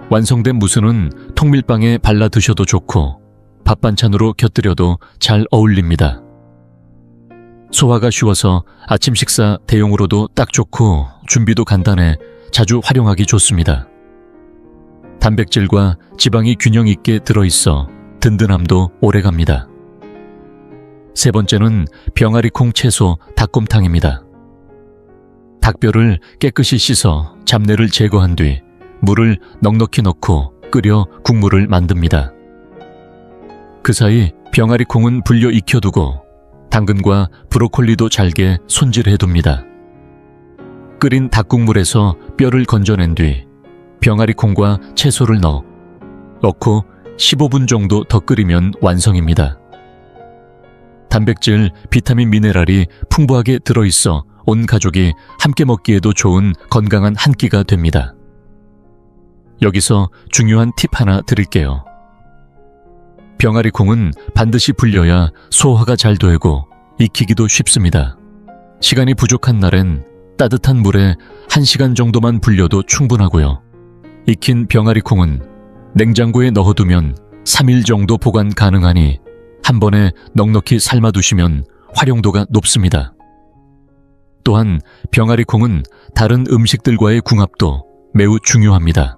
완성된 무스는 통밀빵에 발라 드셔도 좋고 밥 반찬으로 곁들여도 잘 어울립니다. 소화가 쉬워서 아침 식사 대용으로도 딱 좋고 준비도 간단해 자주 활용하기 좋습니다. 단백질과 지방이 균형 있게 들어있어 든든함도 오래갑니다. 세 번째는 병아리콩 채소 닭곰탕입니다. 닭뼈를 깨끗이 씻어 잡내를 제거한 뒤 물을 넉넉히 넣고 끓여 국물을 만듭니다. 그 사이 병아리콩은 불려 익혀두고 당근과 브로콜리도 잘게 손질해둡니다. 끓인 닭국물에서 뼈를 건져낸 뒤 병아리콩과 채소를 넣고 15분 정도 더 끓이면 완성입니다. 단백질, 비타민, 미네랄이 풍부하게 들어있어 온 가족이 함께 먹기에도 좋은 건강한 한 끼가 됩니다. 여기서 중요한 팁 하나 드릴게요. 병아리콩은 반드시 불려야 소화가 잘 되고 익히기도 쉽습니다. 시간이 부족한 날엔 따뜻한 물에 1시간 정도만 불려도 충분하고요. 익힌 병아리콩은 냉장고에 넣어두면 3일 정도 보관 가능하니 한 번에 넉넉히 삶아두시면 활용도가 높습니다. 또한 병아리콩은 다른 음식들과의 궁합도 매우 중요합니다.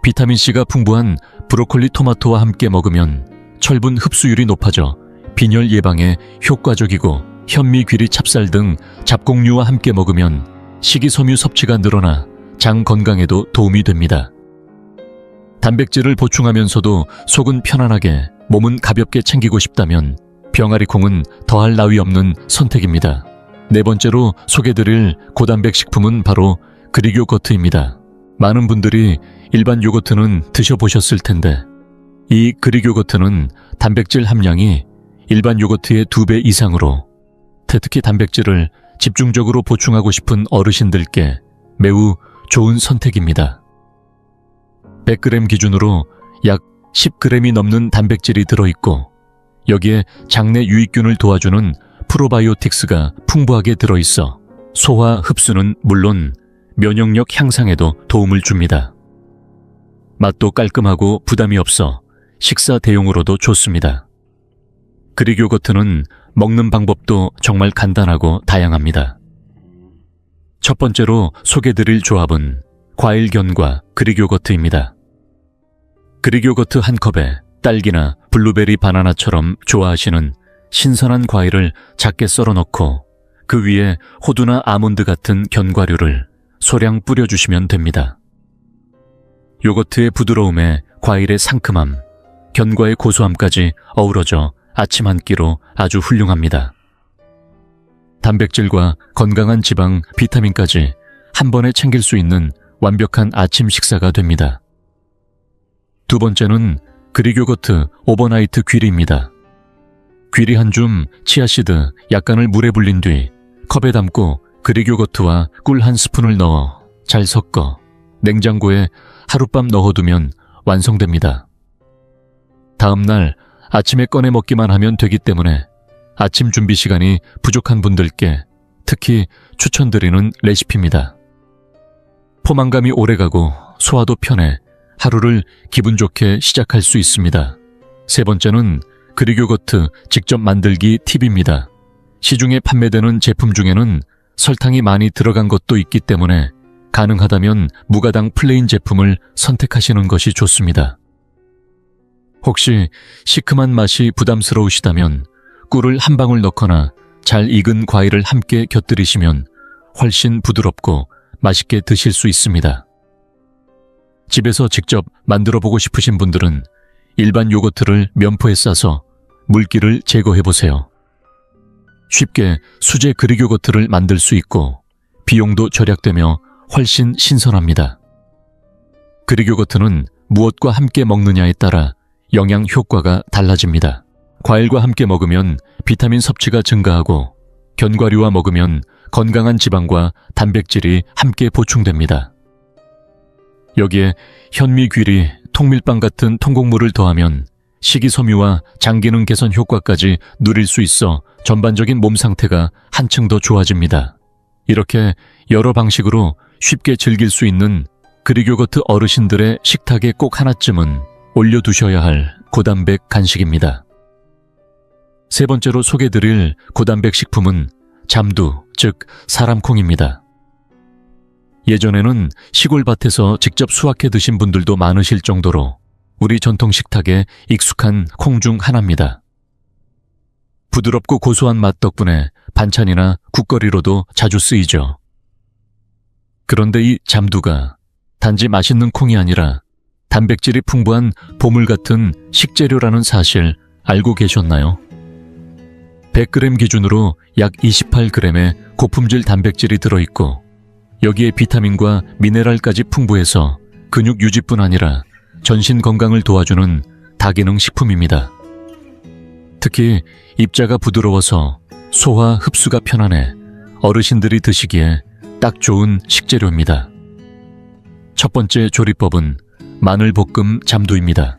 비타민C가 풍부한 브로콜리, 토마토와 함께 먹으면 철분 흡수율이 높아져 빈혈 예방에 효과적이고 현미, 귀리, 찹쌀 등 잡곡류와 함께 먹으면 식이섬유 섭취가 늘어나 장 건강에도 도움이 됩니다. 단백질을 보충하면서도 속은 편안하게 몸은 가볍게 챙기고 싶다면 병아리콩은 더할 나위 없는 선택입니다. 네 번째로 소개드릴 고단백 식품은 바로 그릭 요거트입니다. 많은 분들이 일반 요거트는 드셔보셨을 텐데 이 그릭 요거트는 단백질 함량이 일반 요거트의 2배 이상으로 특히 단백질을 집중적으로 보충하고 싶은 어르신들께 매우 좋은 선택입니다. 100g 기준으로 약 10g이 넘는 단백질이 들어있고 여기에 장내 유익균을 도와주는 프로바이오틱스가 풍부하게 들어있어 소화, 흡수는 물론 면역력 향상에도 도움을 줍니다. 맛도 깔끔하고 부담이 없어 식사 대용으로도 좋습니다. 그릭 요거트는 먹는 방법도 정말 간단하고 다양합니다. 첫 번째로 소개드릴 조합은 과일견과 그릭 요거트입니다. 그릭 요거트 한 컵에 딸기나 블루베리, 바나나처럼 좋아하시는 신선한 과일을 작게 썰어 넣고 그 위에 호두나 아몬드 같은 견과류를 소량 뿌려주시면 됩니다. 요거트의 부드러움에 과일의 상큼함, 견과의 고소함까지 어우러져 아침 한 끼로 아주 훌륭합니다. 단백질과 건강한 지방, 비타민까지 한 번에 챙길 수 있는 완벽한 아침 식사가 됩니다. 두 번째는 그릭 요거트 오버나이트 귀리입니다. 귀리 한 줌, 치아씨드 약간을 물에 불린 뒤 컵에 담고 그릭 요거트와 꿀 한 스푼을 넣어 잘 섞어 냉장고에 하룻밤 넣어두면 완성됩니다. 다음날 아침에 꺼내 먹기만 하면 되기 때문에 아침 준비 시간이 부족한 분들께 특히 추천드리는 레시피입니다. 포만감이 오래가고 소화도 편해 하루를 기분 좋게 시작할 수 있습니다. 세 번째는 그릭요거트 직접 만들기 팁입니다. 시중에 판매되는 제품 중에는 설탕이 많이 들어간 것도 있기 때문에 가능하다면 무가당 플레인 제품을 선택하시는 것이 좋습니다. 혹시 시큼한 맛이 부담스러우시다면 꿀을 한 방울 넣거나 잘 익은 과일을 함께 곁들이시면 훨씬 부드럽고 맛있게 드실 수 있습니다. 집에서 직접 만들어 보고 싶으신 분들은 일반 요거트를 면포에 싸서 물기를 제거해 보세요. 쉽게 수제 그릭 요거트를 만들 수 있고 비용도 절약되며 훨씬 신선합니다. 그릭 요거트는 무엇과 함께 먹느냐에 따라 영양 효과가 달라집니다. 과일과 함께 먹으면 비타민 섭취가 증가하고 견과류와 먹으면 건강한 지방과 단백질이 함께 보충됩니다. 여기에 현미, 귀리, 통밀빵 같은 통곡물을 더하면 식이섬유와 장기능 개선 효과까지 누릴 수 있어 전반적인 몸 상태가 한층 더 좋아집니다. 이렇게 여러 방식으로 쉽게 즐길 수 있는 그릭 요거트 어르신들의 식탁에 꼭 하나쯤은 올려두셔야 할 고단백 간식입니다. 세 번째로 소개드릴 고단백 식품은 잠두, 즉 사람콩입니다. 예전에는 시골 밭에서 직접 수확해 드신 분들도 많으실 정도로 우리 전통 식탁에 익숙한 콩 중 하나입니다. 부드럽고 고소한 맛 덕분에 반찬이나 국거리로도 자주 쓰이죠. 그런데 이 잠두가 단지 맛있는 콩이 아니라 단백질이 풍부한 보물 같은 식재료라는 사실 알고 계셨나요? 100g 기준으로 약 28g의 고품질 단백질이 들어있고 여기에 비타민과 미네랄까지 풍부해서 근육 유지뿐 아니라 전신 건강을 도와주는 다기능 식품입니다. 특히 입자가 부드러워서 소화 흡수가 편안해 어르신들이 드시기에 딱 좋은 식재료입니다. 첫 번째 조리법은 마늘볶음 잠두입니다.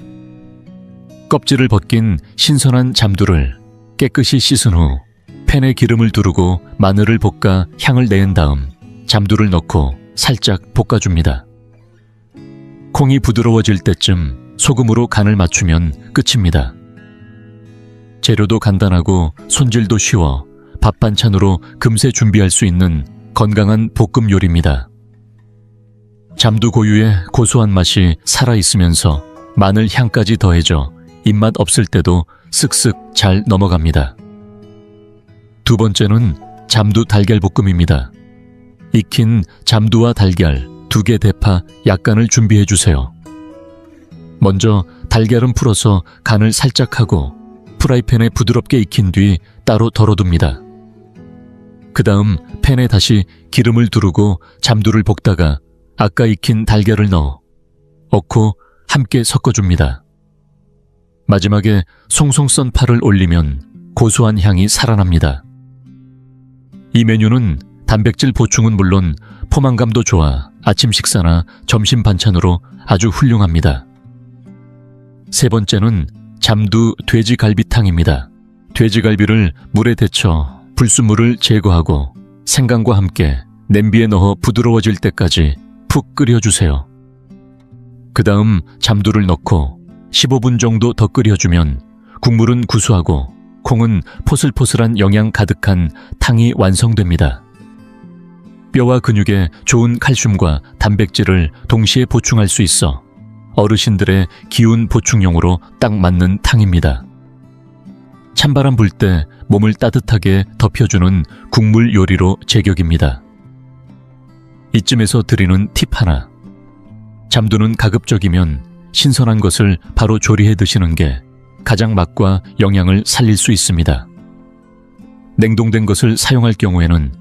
껍질을 벗긴 신선한 잠두를 깨끗이 씻은 후 팬에 기름을 두르고 마늘을 볶아 향을 낸 다음 잠두를 넣고 살짝 볶아줍니다. 콩이 부드러워질 때쯤 소금으로 간을 맞추면 끝입니다. 재료도 간단하고 손질도 쉬워 밥 반찬으로 금세 준비할 수 있는 건강한 볶음 요리입니다. 잠두 고유의 고소한 맛이 살아있으면서 마늘 향까지 더해져 입맛 없을 때도 쓱쓱 잘 넘어갑니다. 두 번째는 잠두 달걀볶음입니다. 익힌 잠두와 달걀 2개 대파 약간을 준비해 주세요. 먼저 달걀은 풀어서 간을 살짝 하고 프라이팬에 부드럽게 익힌 뒤 따로 덜어둡니다. 그 다음 팬에 다시 기름을 두르고 잠두를 볶다가 아까 익힌 달걀을 넣고 함께 섞어줍니다. 마지막에 송송 썬 파를 올리면 고소한 향이 살아납니다. 이 메뉴는 단백질 보충은 물론 포만감도 좋아 아침 식사나 점심 반찬으로 아주 훌륭합니다. 세 번째는 잠두 돼지갈비탕입니다. 돼지갈비를 물에 데쳐 불순물을 제거하고 생강과 함께 냄비에 넣어 부드러워질 때까지 푹 끓여주세요. 그 다음 잠두를 넣고 15분 정도 더 끓여주면 국물은 구수하고 콩은 포슬포슬한 영양 가득한 탕이 완성됩니다. 뼈와 근육에 좋은 칼슘과 단백질을 동시에 보충할 수 있어 어르신들의 기운 보충용으로 딱 맞는 탕입니다. 찬바람 불 때 몸을 따뜻하게 덮여주는 국물 요리로 제격입니다. 이쯤에서 드리는 팁 하나. 잠두는 가급적이면 신선한 것을 바로 조리해 드시는 게 가장 맛과 영양을 살릴 수 있습니다. 냉동된 것을 사용할 경우에는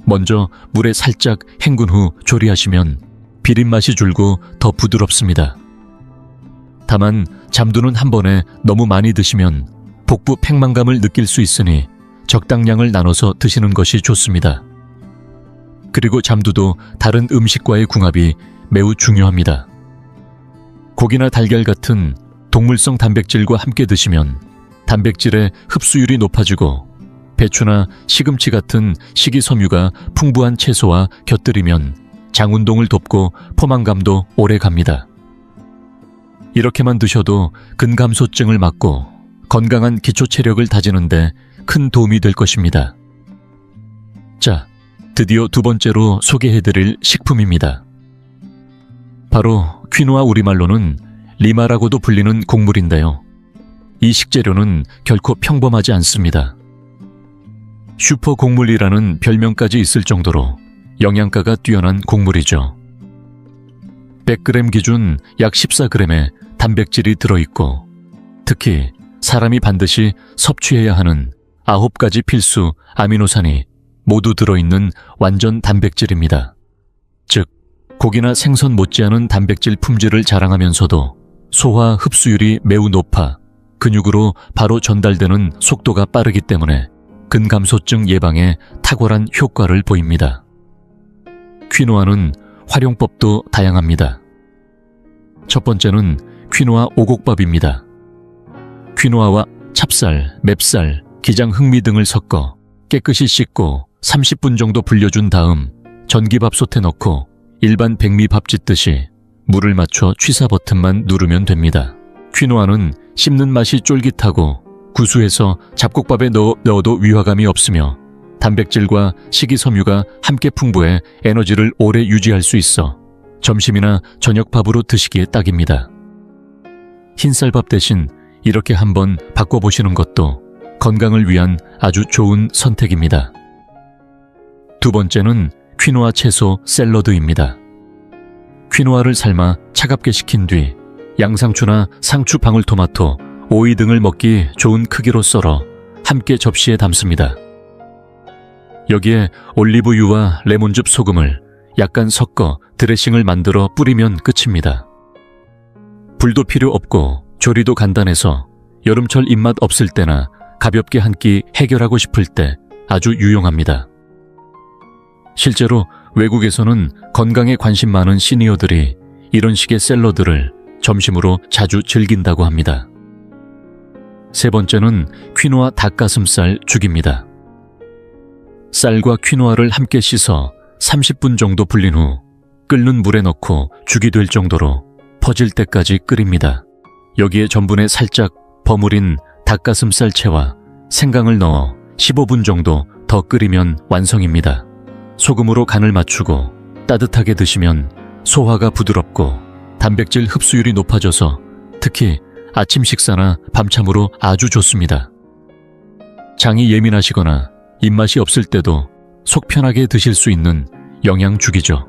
먼저 물에 살짝 헹군 후 조리하시면 비린맛이 줄고 더 부드럽습니다. 다만 잠두는 한 번에 너무 많이 드시면 복부 팽만감을 느낄 수 있으니 적당량을 나눠서 드시는 것이 좋습니다. 그리고 잠두도 다른 음식과의 궁합이 매우 중요합니다. 고기나 달걀 같은 동물성 단백질과 함께 드시면 단백질의 흡수율이 높아지고 배추나 시금치 같은 식이섬유가 풍부한 채소와 곁들이면 장운동을 돕고 포만감도 오래 갑니다. 이렇게만 드셔도 근감소증을 막고 건강한 기초 체력을 다지는 데 큰 도움이 될 것입니다. 자, 드디어 두 번째로 소개해드릴 식품입니다. 바로 퀴노아, 우리말로는 리마라고도 불리는 곡물인데요. 이 식재료는 결코 평범하지 않습니다. 슈퍼 곡물이라는 별명까지 있을 정도로 영양가가 뛰어난 곡물이죠. 100g 기준 약 14g의 단백질이 들어있고, 특히 사람이 반드시 섭취해야 하는 9가지 필수 아미노산이 모두 들어있는 완전 단백질입니다. 즉, 고기나 생선 못지않은 단백질 품질을 자랑하면서도 소화 흡수율이 매우 높아 근육으로 바로 전달되는 속도가 빠르기 때문에 근감소증 예방에 탁월한 효과를 보입니다. 퀴노아는 활용법도 다양합니다. 첫 번째는 퀴노아 오곡밥입니다. 퀴노아와 찹쌀, 맵쌀, 기장 흑미 등을 섞어 깨끗이 씻고 30분 정도 불려준 다음 전기밥솥에 넣고 일반 백미밥 짓듯이 물을 맞춰 취사 버튼만 누르면 됩니다. 퀴노아는 씹는 맛이 쫄깃하고 구수해서 잡곡밥에 넣어도 위화감이 없으며 단백질과 식이섬유가 함께 풍부해 에너지를 오래 유지할 수 있어 점심이나 저녁밥으로 드시기에 딱입니다. 흰쌀밥 대신 이렇게 한번 바꿔보시는 것도 건강을 위한 아주 좋은 선택입니다. 두 번째는 퀴노아 채소 샐러드입니다. 퀴노아를 삶아 차갑게 식힌 뒤 양상추나 상추, 방울토마토, 오이 등을 먹기 좋은 크기로 썰어 함께 접시에 담습니다. 여기에 올리브유와 레몬즙, 소금을 약간 섞어 드레싱을 만들어 뿌리면 끝입니다. 불도 필요 없고 조리도 간단해서 여름철 입맛 없을 때나 가볍게 한 끼 해결하고 싶을 때 아주 유용합니다. 실제로 외국에서는 건강에 관심 많은 시니어들이 이런 식의 샐러드를 점심으로 자주 즐긴다고 합니다. 세 번째는 퀴노아 닭가슴살 죽입니다. 쌀과 퀴노아를 함께 씻어 30분 정도 불린 후 끓는 물에 넣고 죽이 될 정도로 퍼질 때까지 끓입니다. 여기에 전분에 살짝 버무린 닭가슴살 채와 생강을 넣어 15분 정도 더 끓이면 완성입니다. 소금으로 간을 맞추고 따뜻하게 드시면 소화가 부드럽고 단백질 흡수율이 높아져서 특히 아침 식사나 밤참으로 아주 좋습니다. 장이 예민하시거나 입맛이 없을 때도 속 편하게 드실 수 있는 영양죽이죠.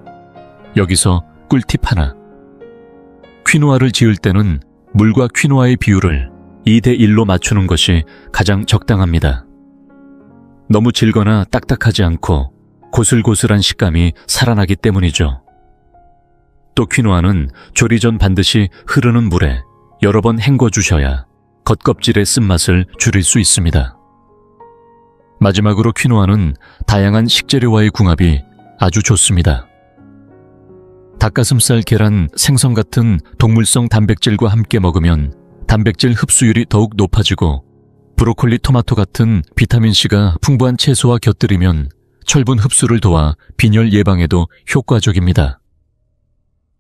여기서 꿀팁 하나. 퀴노아를 지을 때는 물과 퀴노아의 비율을 2:1로 맞추는 것이 가장 적당합니다. 너무 질거나 딱딱하지 않고 고슬고슬한 식감이 살아나기 때문이죠. 또 퀴노아는 조리 전 반드시 흐르는 물에 여러 번 헹궈주셔야 겉껍질의 쓴맛을 줄일 수 있습니다. 마지막으로 퀴노아는 다양한 식재료와의 궁합이 아주 좋습니다. 닭가슴살, 계란, 생선 같은 동물성 단백질과 함께 먹으면 단백질 흡수율이 더욱 높아지고 브로콜리, 토마토 같은 비타민C가 풍부한 채소와 곁들이면 철분 흡수를 도와 빈혈 예방에도 효과적입니다.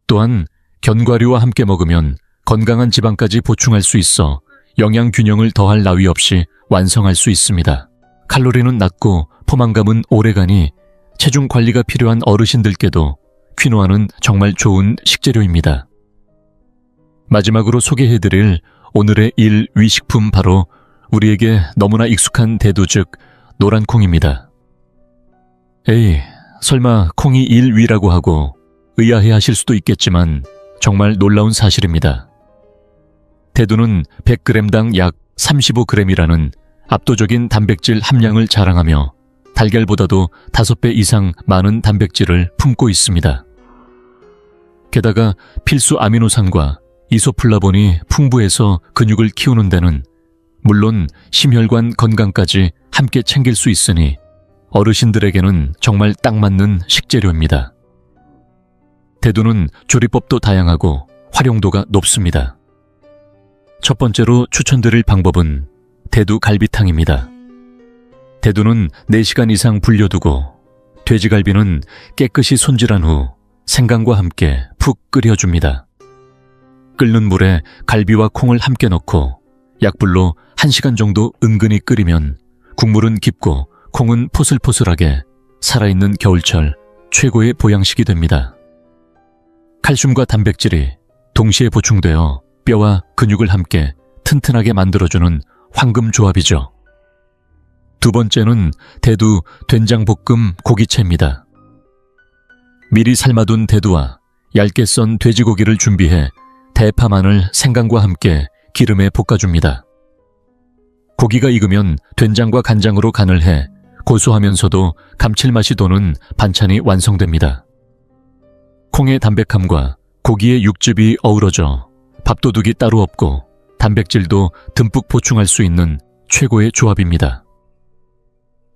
또한 견과류와 함께 먹으면 건강한 지방까지 보충할 수 있어 영양 균형을 더할 나위 없이 완성할 수 있습니다. 칼로리는 낮고 포만감은 오래가니 체중 관리가 필요한 어르신들께도 퀴노아는 정말 좋은 식재료입니다. 마지막으로 소개해드릴 오늘의 1위식품, 바로 우리에게 너무나 익숙한 대두, 즉 노란 콩입니다. 에이, 설마 콩이 1위라고 하고 의아해 하실 수도 있겠지만 정말 놀라운 사실입니다. 대두는 100g당 약 35g이라는 압도적인 단백질 함량을 자랑하며 달걀보다도 5배 이상 많은 단백질을 품고 있습니다. 게다가 필수 아미노산과 이소플라본이 풍부해서 근육을 키우는 데는 물론 심혈관 건강까지 함께 챙길 수 있으니 어르신들에게는 정말 딱 맞는 식재료입니다. 대두는 조리법도 다양하고 활용도가 높습니다. 첫 번째로 추천드릴 방법은 대두 갈비탕입니다. 대두는 4시간 이상 불려두고 돼지갈비는 깨끗이 손질한 후 생강과 함께 푹 끓여줍니다. 끓는 물에 갈비와 콩을 함께 넣고 약불로 1시간 정도 은근히 끓이면 국물은 깊고 콩은 포슬포슬하게 살아있는 겨울철 최고의 보양식이 됩니다. 칼슘과 단백질이 동시에 보충되어 뼈와 근육을 함께 튼튼하게 만들어주는 황금 조합이죠. 두 번째는 대두 된장볶음 고기채입니다. 미리 삶아둔 대두와 얇게 썬 돼지고기를 준비해 대파, 마늘, 생강과 함께 기름에 볶아줍니다. 고기가 익으면 된장과 간장으로 간을 해 고소하면서도 감칠맛이 도는 반찬이 완성됩니다. 콩의 담백함과 고기의 육즙이 어우러져 밥도둑이 따로 없고 단백질도 듬뿍 보충할 수 있는 최고의 조합입니다.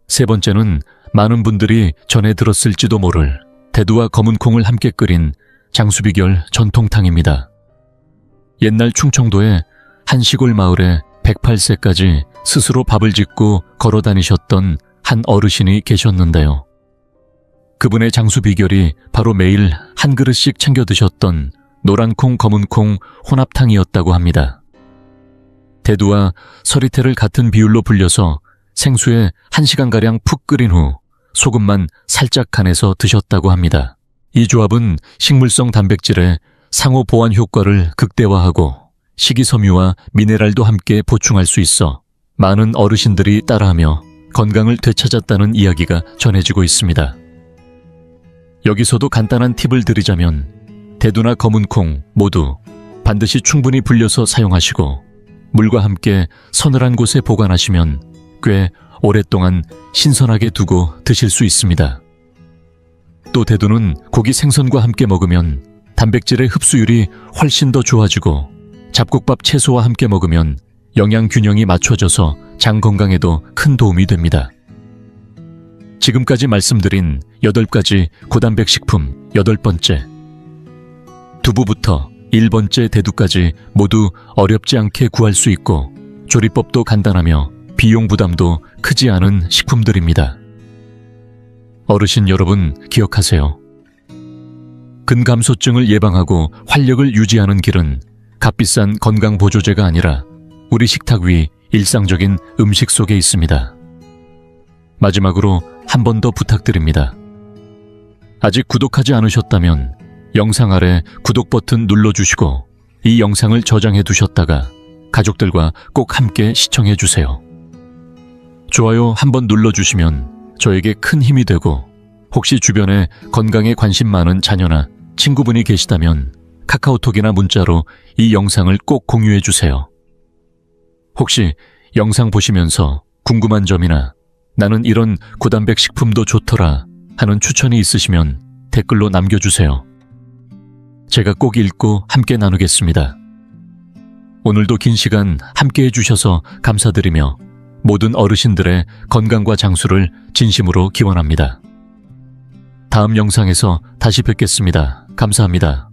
세 번째는 많은 분들이 전에 들었을지도 모를 대두와 검은 콩을 함께 끓인 장수비결 전통탕입니다. 옛날 충청도의 한 시골 마을에 108세까지 스스로 밥을 짓고 걸어 다니셨던 한 어르신이 계셨는데요. 그분의 장수 비결이 바로 매일 한 그릇씩 챙겨 드셨던 노란콩, 검은콩 혼합탕이었다고 합니다. 대두와 서리태를 같은 비율로 불려서 생수에 1시간가량 푹 끓인 후 소금만 살짝 간해서 드셨다고 합니다. 이 조합은 식물성 단백질의 상호 보완 효과를 극대화하고 식이섬유와 미네랄도 함께 보충할 수 있어 많은 어르신들이 따라하며 건강을 되찾았다는 이야기가 전해지고 있습니다. 여기서도 간단한 팁을 드리자면 대두나 검은콩 모두 반드시 충분히 불려서 사용하시고 물과 함께 서늘한 곳에 보관하시면 꽤 오랫동안 신선하게 두고 드실 수 있습니다. 또 대두는 고기 생선과 함께 먹으면 단백질의 흡수율이 훨씬 더 좋아지고 잡곡밥 채소와 함께 먹으면 영양 균형이 맞춰져서 장 건강에도 큰 도움이 됩니다. 지금까지 말씀드린 8가지 고단백 식품 8번째, 두부부터 1번째 대두까지 모두 어렵지 않게 구할 수 있고 조리법도 간단하며 비용 부담도 크지 않은 식품들입니다. 어르신 여러분 기억하세요. 근감소증을 예방하고 활력을 유지하는 길은 값비싼 건강보조제가 아니라 우리 식탁 위 일상적인 음식 속에 있습니다. 마지막으로 한 번 더 부탁드립니다. 아직 구독하지 않으셨다면 영상 아래 구독 버튼 눌러주시고 이 영상을 저장해 두셨다가 가족들과 꼭 함께 시청해 주세요. 좋아요 한번 눌러주시면 저에게 큰 힘이 되고 혹시 주변에 건강에 관심 많은 자녀나 친구분이 계시다면 카카오톡이나 문자로 이 영상을 꼭 공유해 주세요. 혹시 영상 보시면서 궁금한 점이나 나는 이런 고단백 식품도 좋더라 하는 추천이 있으시면 댓글로 남겨주세요. 제가 꼭 읽고 함께 나누겠습니다. 오늘도 긴 시간 함께 해주셔서 감사드리며 모든 어르신들의 건강과 장수를 진심으로 기원합니다. 다음 영상에서 다시 뵙겠습니다. 감사합니다.